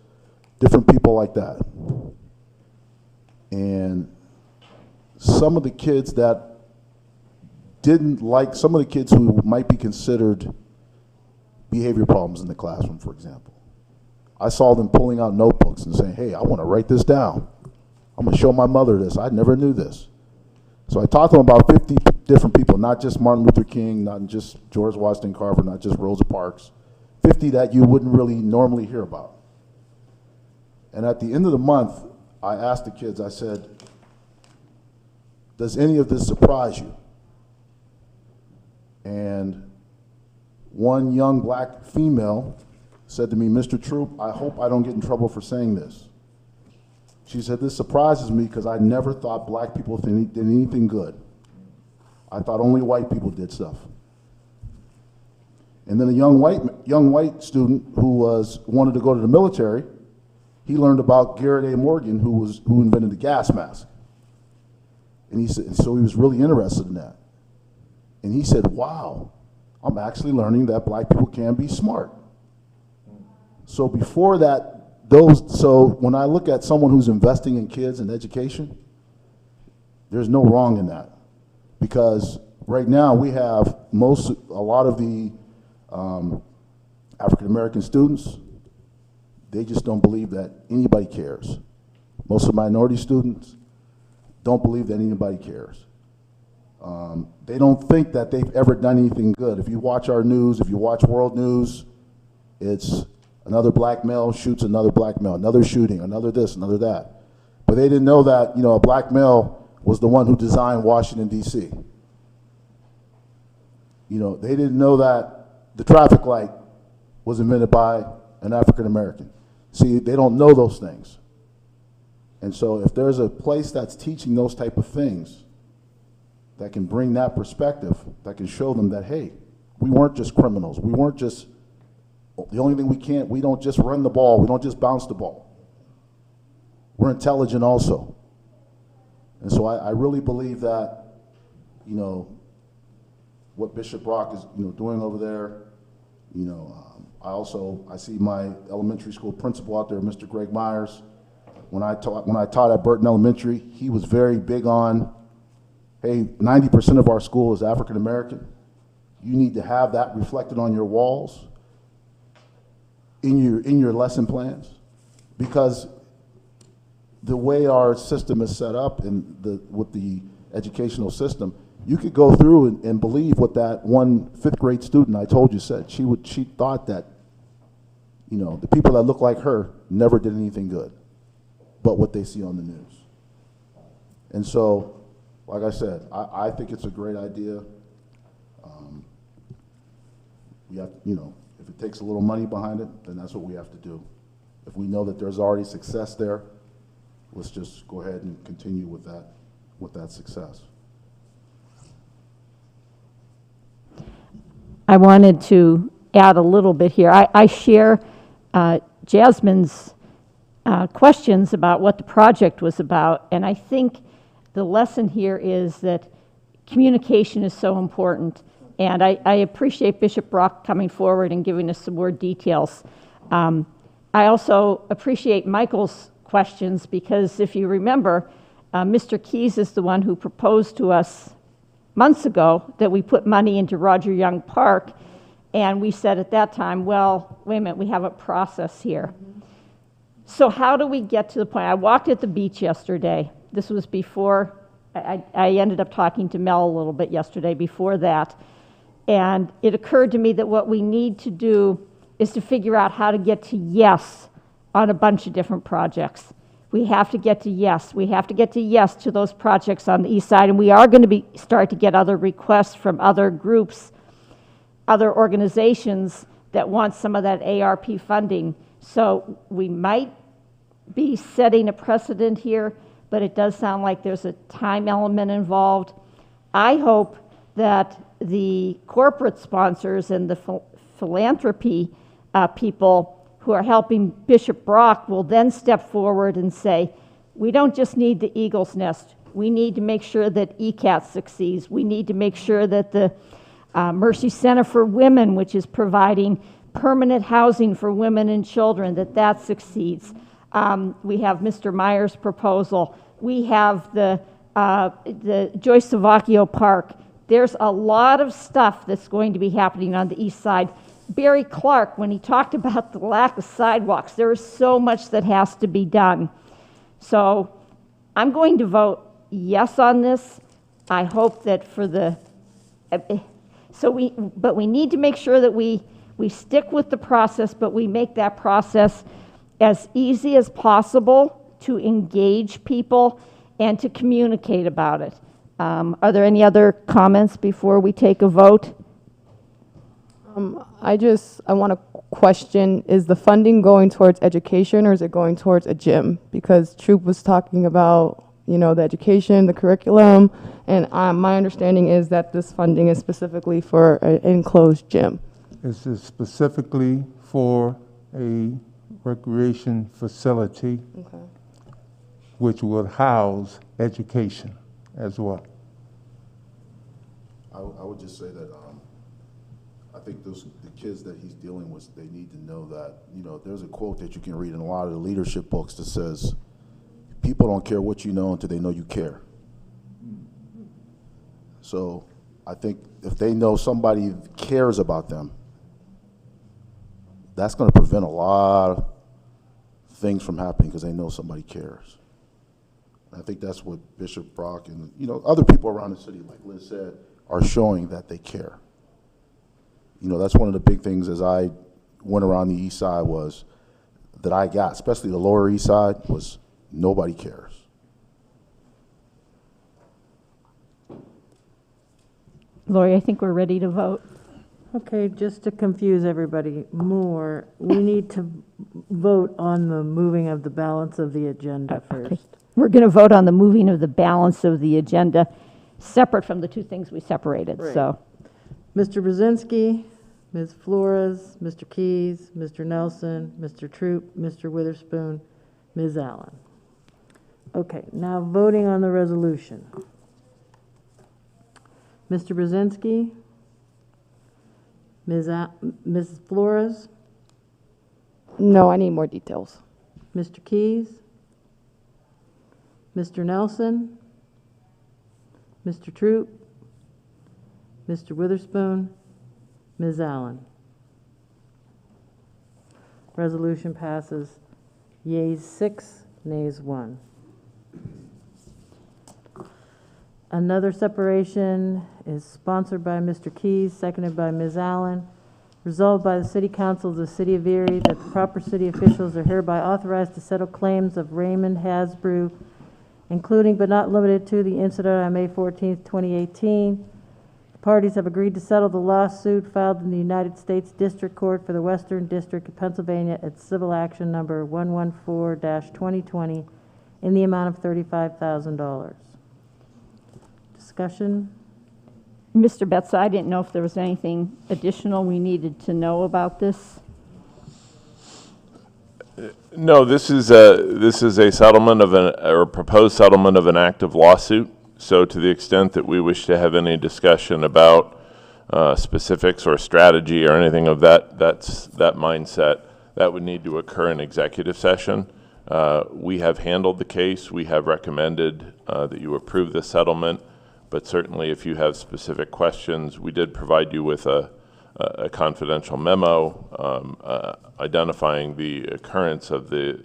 different people like that. And some of the kids that didn't like, some of the kids who might be considered behavior problems in the classroom, for example, I saw them pulling out notebooks and saying, hey, I want to write this down. I'm going to show my mother this. I never knew this. So I talked to them about 50 different people, not just Martin Luther King, not just George Washington Carver, not just Rosa Parks, 50 that you wouldn't really normally hear about. And at the end of the month, I asked the kids, I said, does any of this surprise you? And one young black female said to me, Mr. Troop, I hope I don't get in trouble for saying this. She said, this surprises me because I never thought black people did anything good. I thought only white people did stuff. And then a young white student who wanted to go to the military, he learned about Garrett A. Morgan, who invented the gas mask. And he said, so he was really interested in that. And he said, wow, I'm actually learning that black people can be smart. So before that, so when I look at someone who's investing in kids and education, there's no wrong in that. Because right now we have a lot of the African American students, they just don't believe that anybody cares. Most of the minority students don't believe that anybody cares. They don't think that they've ever done anything good. If you watch our news, if you watch world news, it's another black male shoots another black male, another shooting, another this, another that. But they didn't know that, a black male was the one who designed Washington, D.C. They didn't know that the traffic light was invented by an African American. See, they don't know those things. And so if there's a place that's teaching those type of things that can bring that perspective, that can show them that, hey, we weren't just criminals. We weren't just, the only thing we don't just run the ball. We don't just bounce the ball. We're intelligent also. And so I really believe that, what Bishop Brock is, doing over there, I see my elementary school principal out there, Mr. Greg Myers. When I taught at Burton Elementary, he was very big on, hey, 90% of our school is African American. You need to have that reflected on your walls, in your lesson plans, because the way our system is set up with the educational system, you could go through and believe what that one 5th grade student I told you said. She thought that, the people that look like her never did anything good, but what they see on the news. And so, like I said, I think it's a great idea. We have, if it takes a little money behind it, then that's what we have to do. If we know that there's already success there, let's just go ahead and continue with that success. I wanted to add a little bit here. I share Jasmine's questions about what the project was about, and I think the lesson here is that communication is so important, and I appreciate Bishop Brock coming forward and giving us some more details. I also appreciate Michael's questions, because if you remember, Mr. Keys is the one who proposed to us months ago that we put money into Roger Young Park, And we said at that time, well, wait a minute, we have a process here. So how do we get to the point? I walked at the beach yesterday. This was before, I ended up talking to Mel a little bit yesterday before that. And it occurred to me that what we need to do is to figure out how to get to yes on a bunch of different projects. We have to get to yes. We have to get to yes to those projects on the east side. And we are going to start to get other requests from other groups, other organizations that want some of that ARP funding. So we might be setting a precedent here, but it does sound like there's a time element involved. I hope that the corporate sponsors and the philanthropy people who are helping Bishop Brock will then step forward and say, we don't just need the Eagle's Nest. We need to make sure that ECAT succeeds. We need to make sure that the Mercy Center for Women, which is providing permanent housing for women and children, that succeeds. We have Mr. Meyer's proposal. We have the Joyce Savacchio Park. There's a lot of stuff that's going to be happening on the east side. Barry Clark, when he talked about the lack of sidewalks, there is so much that has to be done. So I'm going to vote yes on this. I hope that for the, but we need to make sure that we stick with the process, but we make that process as easy as possible to engage people and to communicate about it. Are there any other comments before we take a vote? I want to question, is the funding going towards education or is it going towards a gym? Because Troop was talking about, you know, the education, the curriculum, and my understanding is that this funding is specifically for an enclosed gym. This is specifically for a recreation facility, which will house education as well. I would just say that I think the kids that he's dealing with, they need to know that, you know, there's a quote that you can read in a lot of the leadership books that says, people don't care what you know until they know you care. So I think if they know somebody cares about them, that's going to prevent a lot of things from happening because they know somebody cares. And I think that's what Bishop Brock and, you know, other people around the city, like Liz said, are showing that they care. You know, that's one of the big things as I went around the east side was that I got, especially the lower east side, was nobody cares. Lori, I think we're ready to vote. Okay, just to confuse everybody more, we need to vote on the moving of the balance of the agenda first. Okay. We're going to vote on the moving of the balance of the agenda separate from the two things we separated. Right. So, Mr. Brzezinski, Ms. Flores, Mr. Keys, Mr. Nelson, Mr. Troop, Mr. Witherspoon, Ms. Allen. Okay, now voting on the resolution. Mr. Brzezinski, Ms. Flores, No, I need more details. Mr. Keys, Mr. Nelson, Mr. Troop, Mr. Witherspoon, Ms. Allen. Resolution passes yeas 6, nays 1. Another separation is sponsored by Mr. Keys, seconded by Ms. Allen. Resolved by the City Council of the City of Erie that the proper city officials are hereby authorized to settle claims of Raymond Hasbrew, including but not limited to the incident on May 14th, 2018. The parties have agreed to settle the lawsuit filed in the United States District Court for the Western District of Pennsylvania at civil action number 114-2020 in the amount of $35,000. Discussion? Mr. Betz, I didn't know if there was anything additional we needed to know about this. No, this is a settlement of or proposed settlement of an active lawsuit. So to the extent that we wish to have any discussion about specifics or strategy or anything of that mindset, that would need to occur in executive session. We have handled the case. We have recommended that you approve the settlement. But certainly if you have specific questions, we did provide you with a a confidential memo identifying the occurrence of the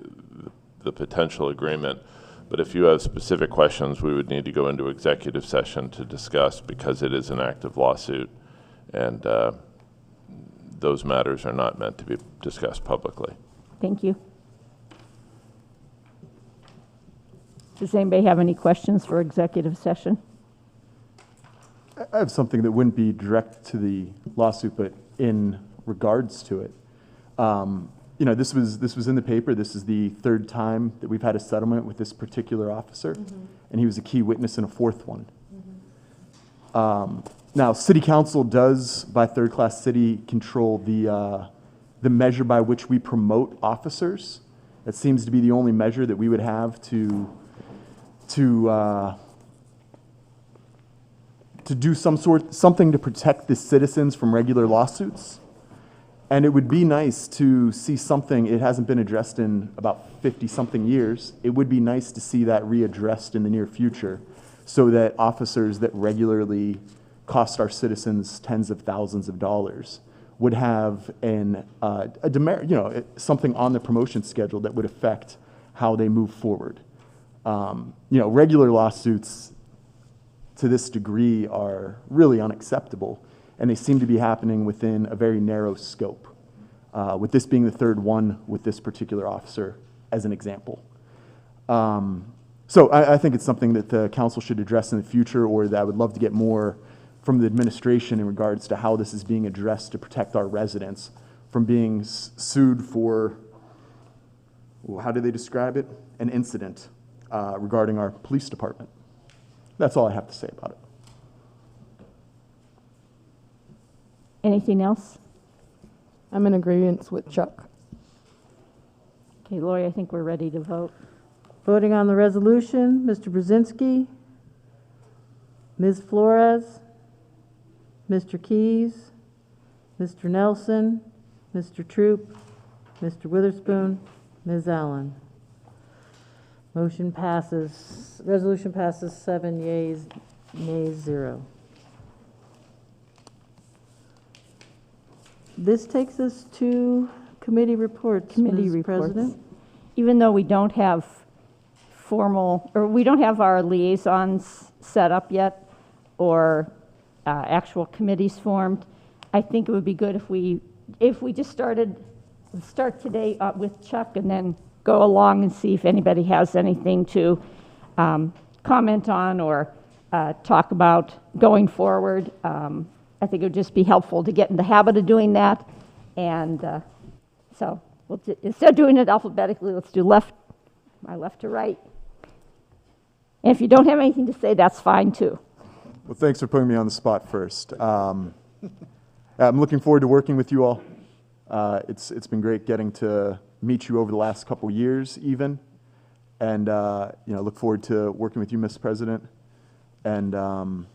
potential agreement. But if you have specific questions, we would need to go into executive session to discuss, because it is an active lawsuit, and those matters are not meant to be discussed publicly. Thank you. Does anybody have any questions for executive session? I have something that wouldn't be direct to the lawsuit, but in regards to it. You know, this was in the paper. This is the third time that we've had a settlement with this particular officer, and he was a key witness in a fourth one. Now, City Council does, by third-class city, control the measure by which we promote officers. That seems to be the only measure that we would have to do something to protect the citizens from regular lawsuits. And it would be nice to see something. It hasn't been addressed in about 50-something years. It would be nice to see that readdressed in the near future, so that officers that regularly cost our citizens tens of thousands of dollars would have something on the promotion schedule that would affect how they move forward. You know, regular lawsuits to this degree are really unacceptable, and they seem to be happening within a very narrow scope, with this being the third one with this particular officer as an example. So I think it's something that the council should address in the future, or that I would love to get more from the administration in regards to how this is being addressed to protect our residents from being sued for, well, how do they describe it? An incident regarding our police department. That's all I have to say about it. Anything else? I'm in agreement with Chuck. Okay, Lori, I think we're ready to vote. Voting on the resolution, Mr. Brzezinski, Ms. Flores, Mr. Keys, Mr. Nelson, Mr. Troop, Mr. Witherspoon, Ms. Allen. Motion passes, resolution passes 7 yeas, nays 0. This takes us to committee reports, Ms. President. Even though we don't have we don't have our liaisons set up yet, or actual committees formed, I think it would be good if we just start today with Chuck, and then go along and see if anybody has anything to comment on or talk about going forward. I think it would just be helpful to get in the habit of doing that. And so instead of doing it alphabetically, let's do my left to right. And if you don't have anything to say, that's fine too. Well, thanks for putting me on the spot first. I'm looking forward to working with you all. It's been great getting to meet you over the last couple years even. And look forward to working with you, Mr. President. And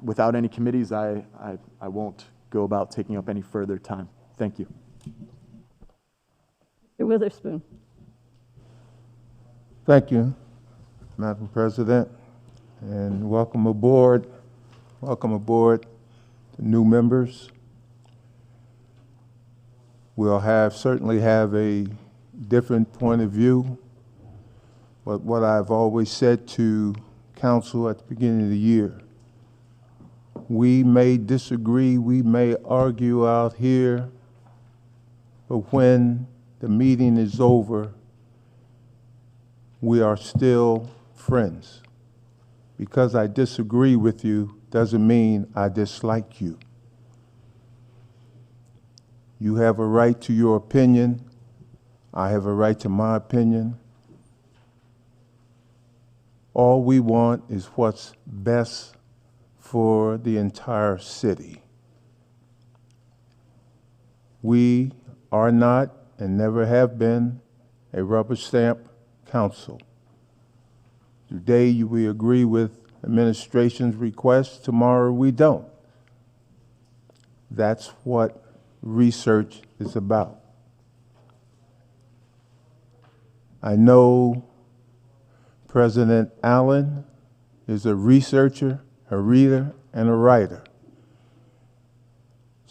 without any committees, I won't go about taking up any further time. Thank you. Mr. Witherspoon. Thank you, Madam President, and welcome aboard. Welcome aboard the new members. We'll certainly have a different point of view, but what I've always said to council at the beginning of the year, we may disagree, we may argue out here, but when the meeting is over, we are still friends. Because I disagree with you doesn't mean I dislike you. You have a right to your opinion. I have a right to my opinion. All we want is what's best for the entire city. We are not and never have been a rubber stamp council. Today we agree with administration's request, tomorrow we don't. That's what research is about. I know President Allen is a researcher, a reader, and a writer.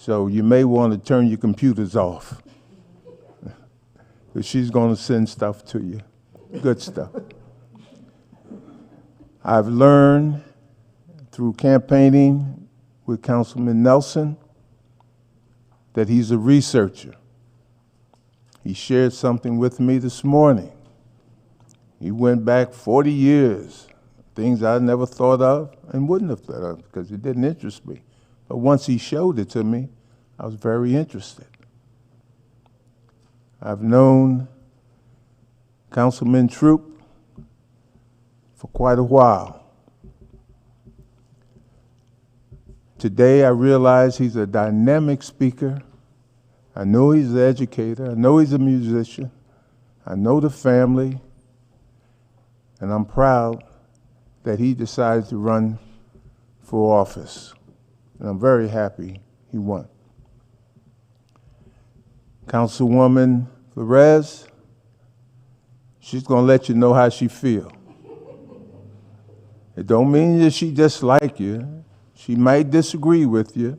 So you may want to turn your computers off. Because she's going to send stuff to you, good stuff. I've learned through campaigning with Councilman Nelson that he's a researcher. He shared something with me this morning. He went back 40 years, things I never thought of and wouldn't have thought of because it didn't interest me. But once he showed it to me, I was very interested. I've known Councilman Troop for quite a while. Today I realize he's a dynamic speaker. I know he's an educator. I know he's a musician. I know the family. And I'm proud that he decided to run for office. And I'm very happy he won. Councilwoman Flores, she's going to let you know how she feels. It don't mean that she dislike you. She might disagree with you.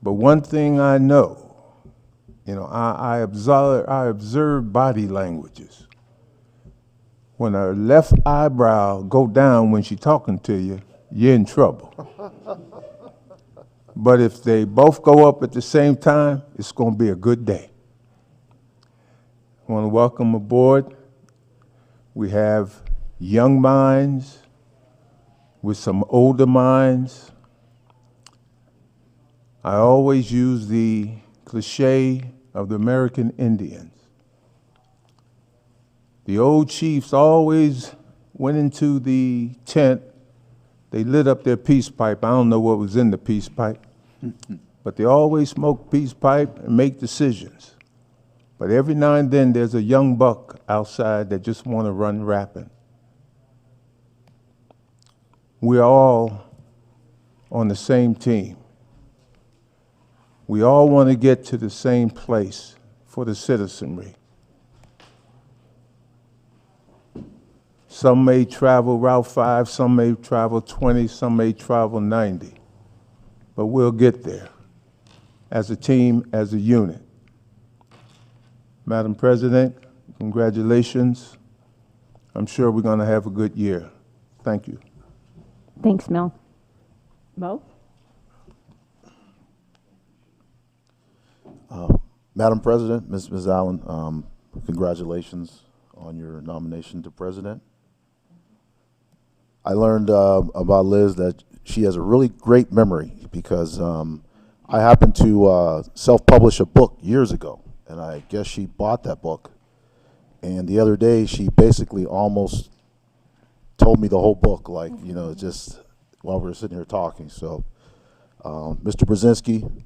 But one thing I know, I observe body languages. When her left eyebrow go down when she's talking to you, you're in trouble. But if they both go up at the same time, it's going to be a good day. I want to welcome aboard. We have young minds with some older minds. I always use the cliche of the American Indians. The old chiefs always went into the tent. They lit up their peace pipe. I don't know what was in the peace pipe, but they always smoke peace pipe and make decisions. But every now and then there's a young buck outside that just want to run rapping. We're all on the same team. We all want to get to the same place for the citizenry. Some may travel Route 5, some may travel 20, some may travel 90. But we'll get there as a team, as a unit. Madam President, congratulations. I'm sure we're going to have a good year. Thank you. Thanks, Mel. Mo? Madam President, Ms. Allen, congratulations on your nomination to president. I learned about Liz that she has a really great memory because I happened to self-publish a book years ago, and I guess she bought that book. And the other day, she basically almost told me the whole book, like, just while we were sitting here talking. So, Mr. Brzezinski,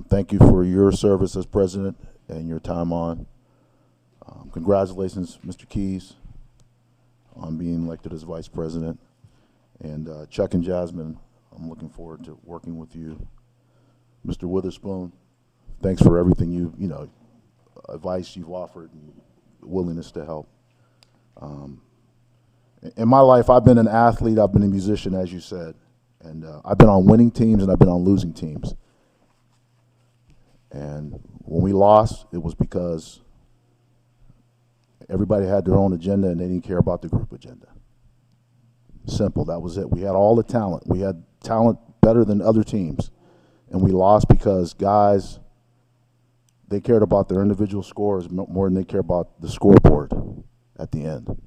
thank you for your service as president and your time on. Congratulations, Mr. Keys, on being elected as vice president. And Chuck and Jasmine, I'm looking forward to working with you. Mr. Witherspoon, thanks for everything advice you've offered and willingness to help. In my life, I've been an athlete, I've been a musician, as you said. And I've been on winning teams and I've been on losing teams. And when we lost, it was because everybody had their own agenda and they didn't care about the group agenda. Simple, that was it. We had all the talent. We had talent better than other teams. And we lost because guys, they cared about their individual scores more than they care about the scoreboard at the end.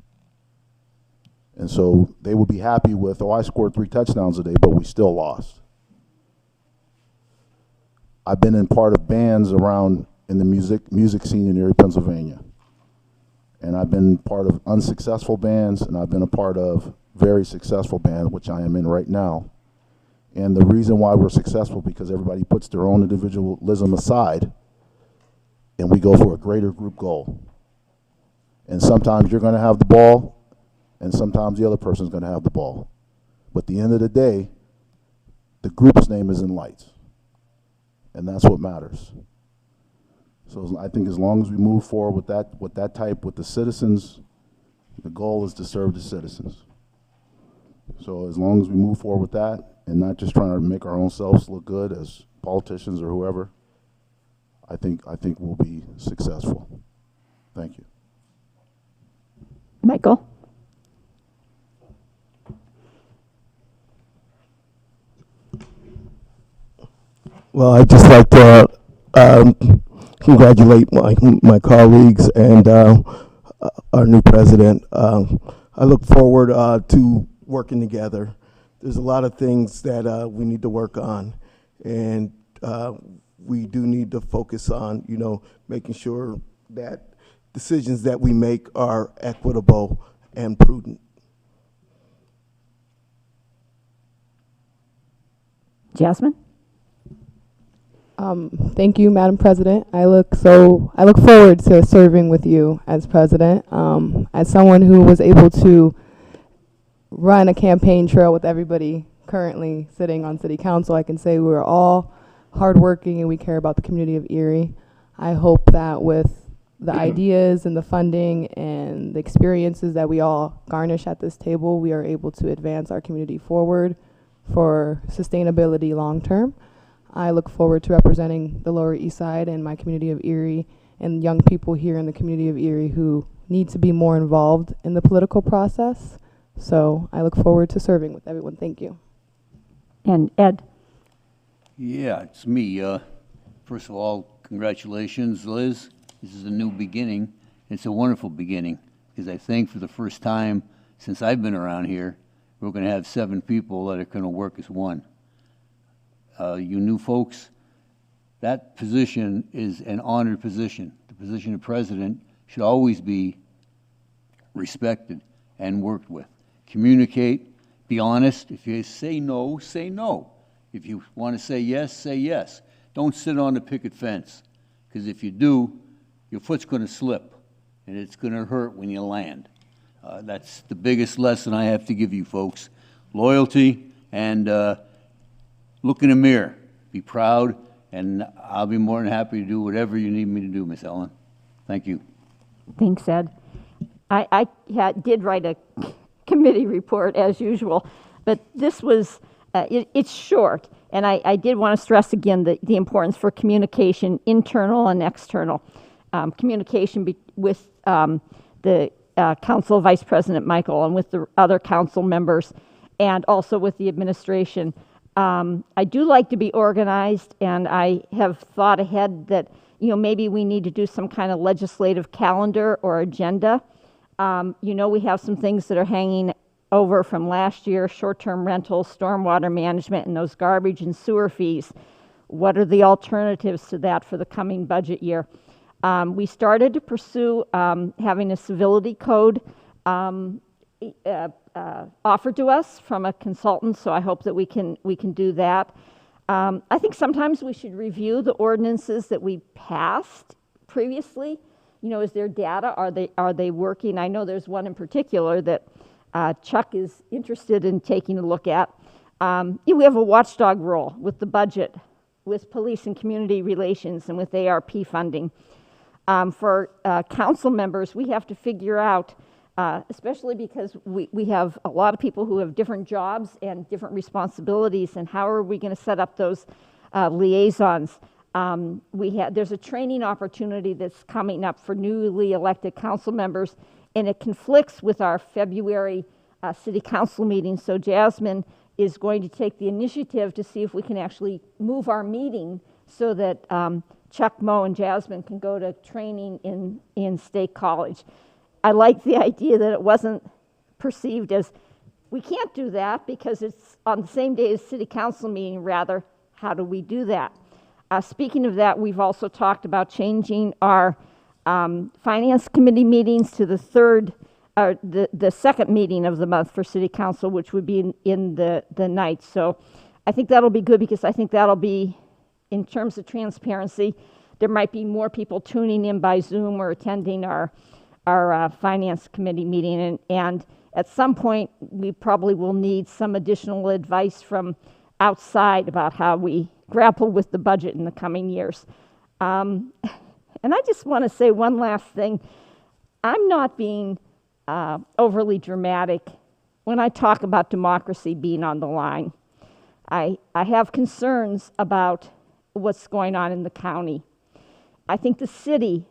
And so they would be happy with, I scored 3 touchdowns today, but we still lost. I've been in part of bands around in the music scene in Erie, Pennsylvania. And I've been part of unsuccessful bands, and I've been a part of very successful band, which I am in right now. And the reason why we're successful because everybody puts their own individualism aside, and we go for a greater group goal. And sometimes you're going to have the ball, and sometimes the other person's going to have the ball. But at the end of the day, the group's name is in lights. And that's what matters. So I think as long as we move forward with the citizens, the goal is to serve the citizens. So as long as we move forward with that and not just trying to make our own selves look good as politicians or whoever, I think we'll be successful. Thank you. Michael? Well, I'd just like to congratulate my colleagues and our new president. I look forward to working together. There's a lot of things that we need to work on, and we do need to focus on, making sure that decisions that we make are equitable and prudent. Jasmine? Thank you, Madam President. I look forward to serving with you as president. As someone who was able to run a campaign trail with everybody currently sitting on city council, I can say we're all hardworking and we care about the community of Erie. I hope that with the ideas and the funding and the experiences that we all garnish at this table, we are able to advance our community forward for sustainability long term. I look forward to representing the Lower East Side and my community of Erie and young people here in the community of Erie who need to be more involved in the political process. So I look forward to serving with everyone. Thank you. And Ed? Yeah, it's me. First of all, congratulations, Liz. This is a new beginning. It's a wonderful beginning because I think for the first time since I've been around here, we're going to have 7 people that are going to work as one. You new folks, that position is an honored position. The position of president should always be respected and worked with. Communicate, be honest. If you say no, say no. If you want to say yes, say yes. Don't sit on the picket fence, because if you do, your foot's going to slip, and it's going to hurt when you land. That's the biggest lesson I have to give you folks. Loyalty and look in the mirror. Be proud, and I'll be more than happy to do whatever you need me to do, Miss Ellen. Thank you. Thanks, Ed. I did write a committee report as usual, but this was, it's short, and I did want to stress again the importance for communication, internal and external. Communication with the Council Vice President Michael and with the other council members, and also with the administration. I do like to be organized, and I have thought ahead that, maybe we need to do some kind of legislative calendar or agenda. We have some things that are hanging over from last year, short-term rentals, stormwater management, and those garbage and sewer fees. What are the alternatives to that for the coming budget year? We started to pursue having a civility code offered to us from a consultant, so I hope that we can do that. I think sometimes we should review the ordinances that we passed previously. Is there data? Are they working? I know there's one in particular that Chuck is interested in taking a look at. We have a watchdog role with the budget, with police and community relations, and with ARP funding. For council members, we have to figure out, especially because we have a lot of people who have different jobs and different responsibilities, and how are we going to set up those liaisons? There's a training opportunity that's coming up for newly elected council members, and it conflicts with our February city council meeting. So Jasmine is going to take the initiative to see if we can actually move our meeting so that Chuck, Mo, and Jasmine can go to training in State College. I like the idea that it wasn't perceived as, we can't do that because it's on the same day as city council meeting. Rather, how do we do that? Speaking of that, we've also talked about changing our finance committee meetings to the second meeting of the month for city council, which would be in the night. So I think that'll be good, because I think that'll be, in terms of transparency, there might be more people tuning in by Zoom or attending our finance committee meeting, and at some point we probably will need some additional advice from outside about how we grapple with the budget in the coming years. And I just want to say one last thing. I'm not being overly dramatic when I talk about democracy being on the line. I have concerns about what's going on in the county. I think the city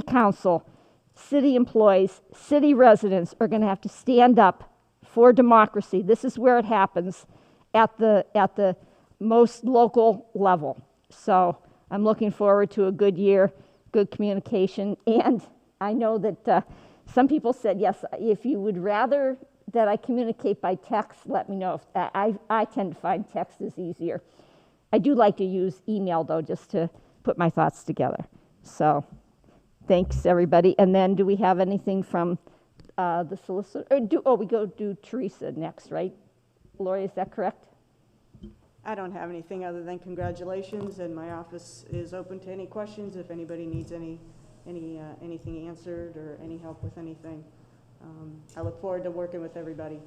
council, city employees, city residents are going to have to stand up for democracy. This is where it happens, at the most local level. So I'm looking forward to a good year, good communication, and I know that some people said, yes, if you would rather that I communicate by text, let me know. I tend to find text is easier. I do like to use email, though, just to put my thoughts together. So thanks, everybody. And then do we have anything from the solicitor? We go do Teresa next, right? Lori, is that correct? I don't have anything other than congratulations, and my office is open to any questions if anybody needs anything answered or any help with anything. I look forward to working with everybody.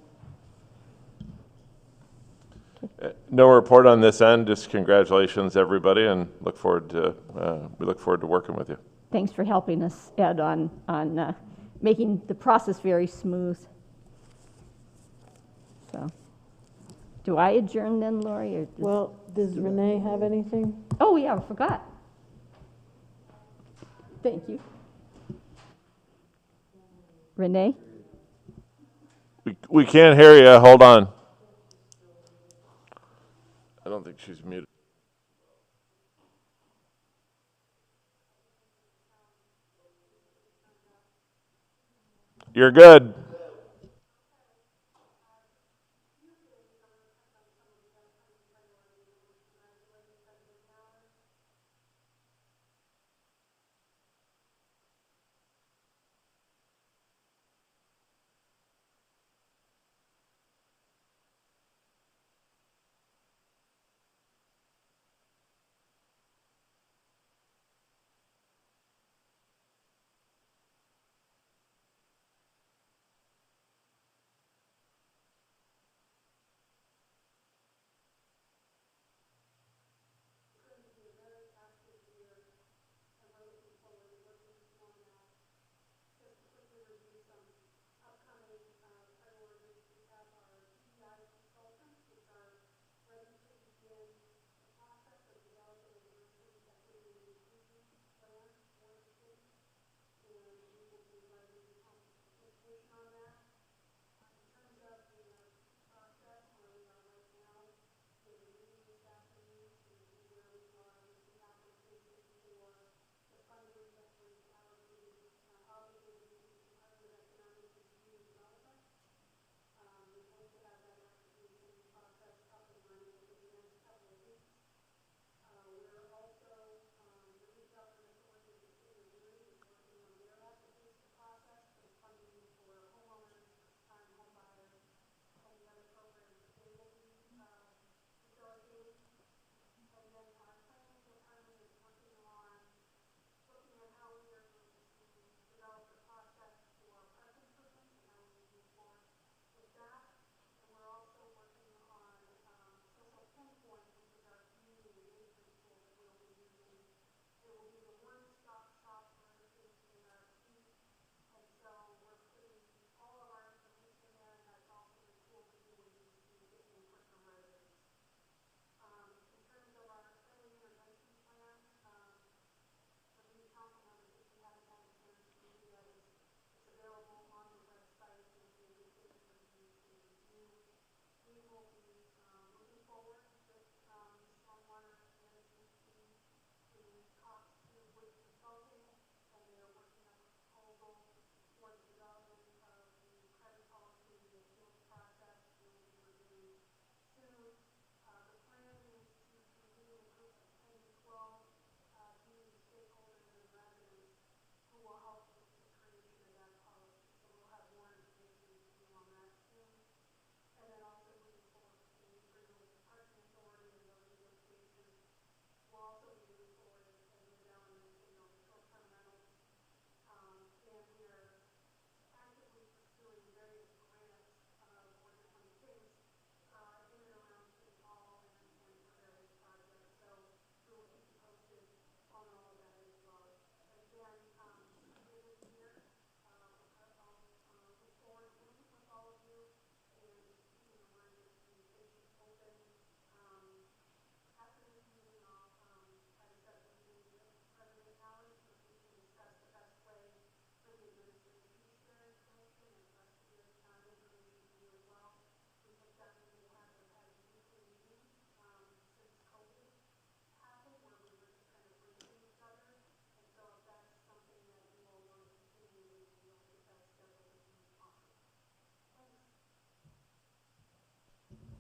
No report on this end, just congratulations, everybody, and we look forward to working with you. Thanks for helping us, Ed, on making the process very smooth. So, do I adjourn then, Lori? Or does Renee have anything? Oh, yeah, I forgot. Thank you. Renee? We can't hear you. Hold on. I don't think she's muted. You're good.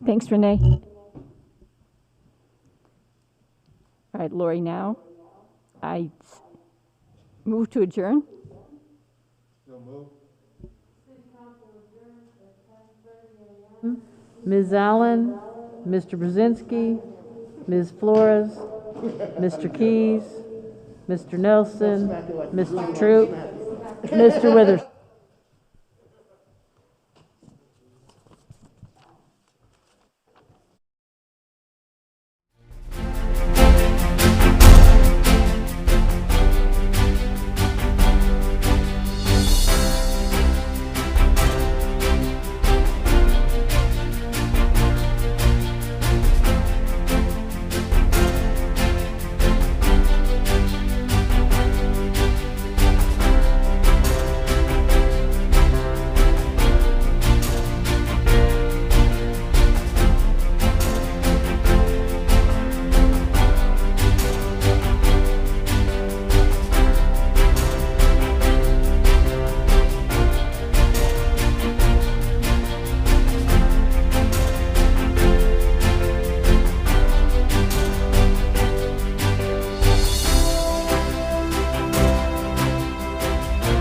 Thanks, Renee. All right, Lori, now I move to adjourn. Ms. Allen, Mr. Brzezinski, Ms. Flores, Mr. Keys, Mr. Nelson, Mr. Troop, Mr. Withers.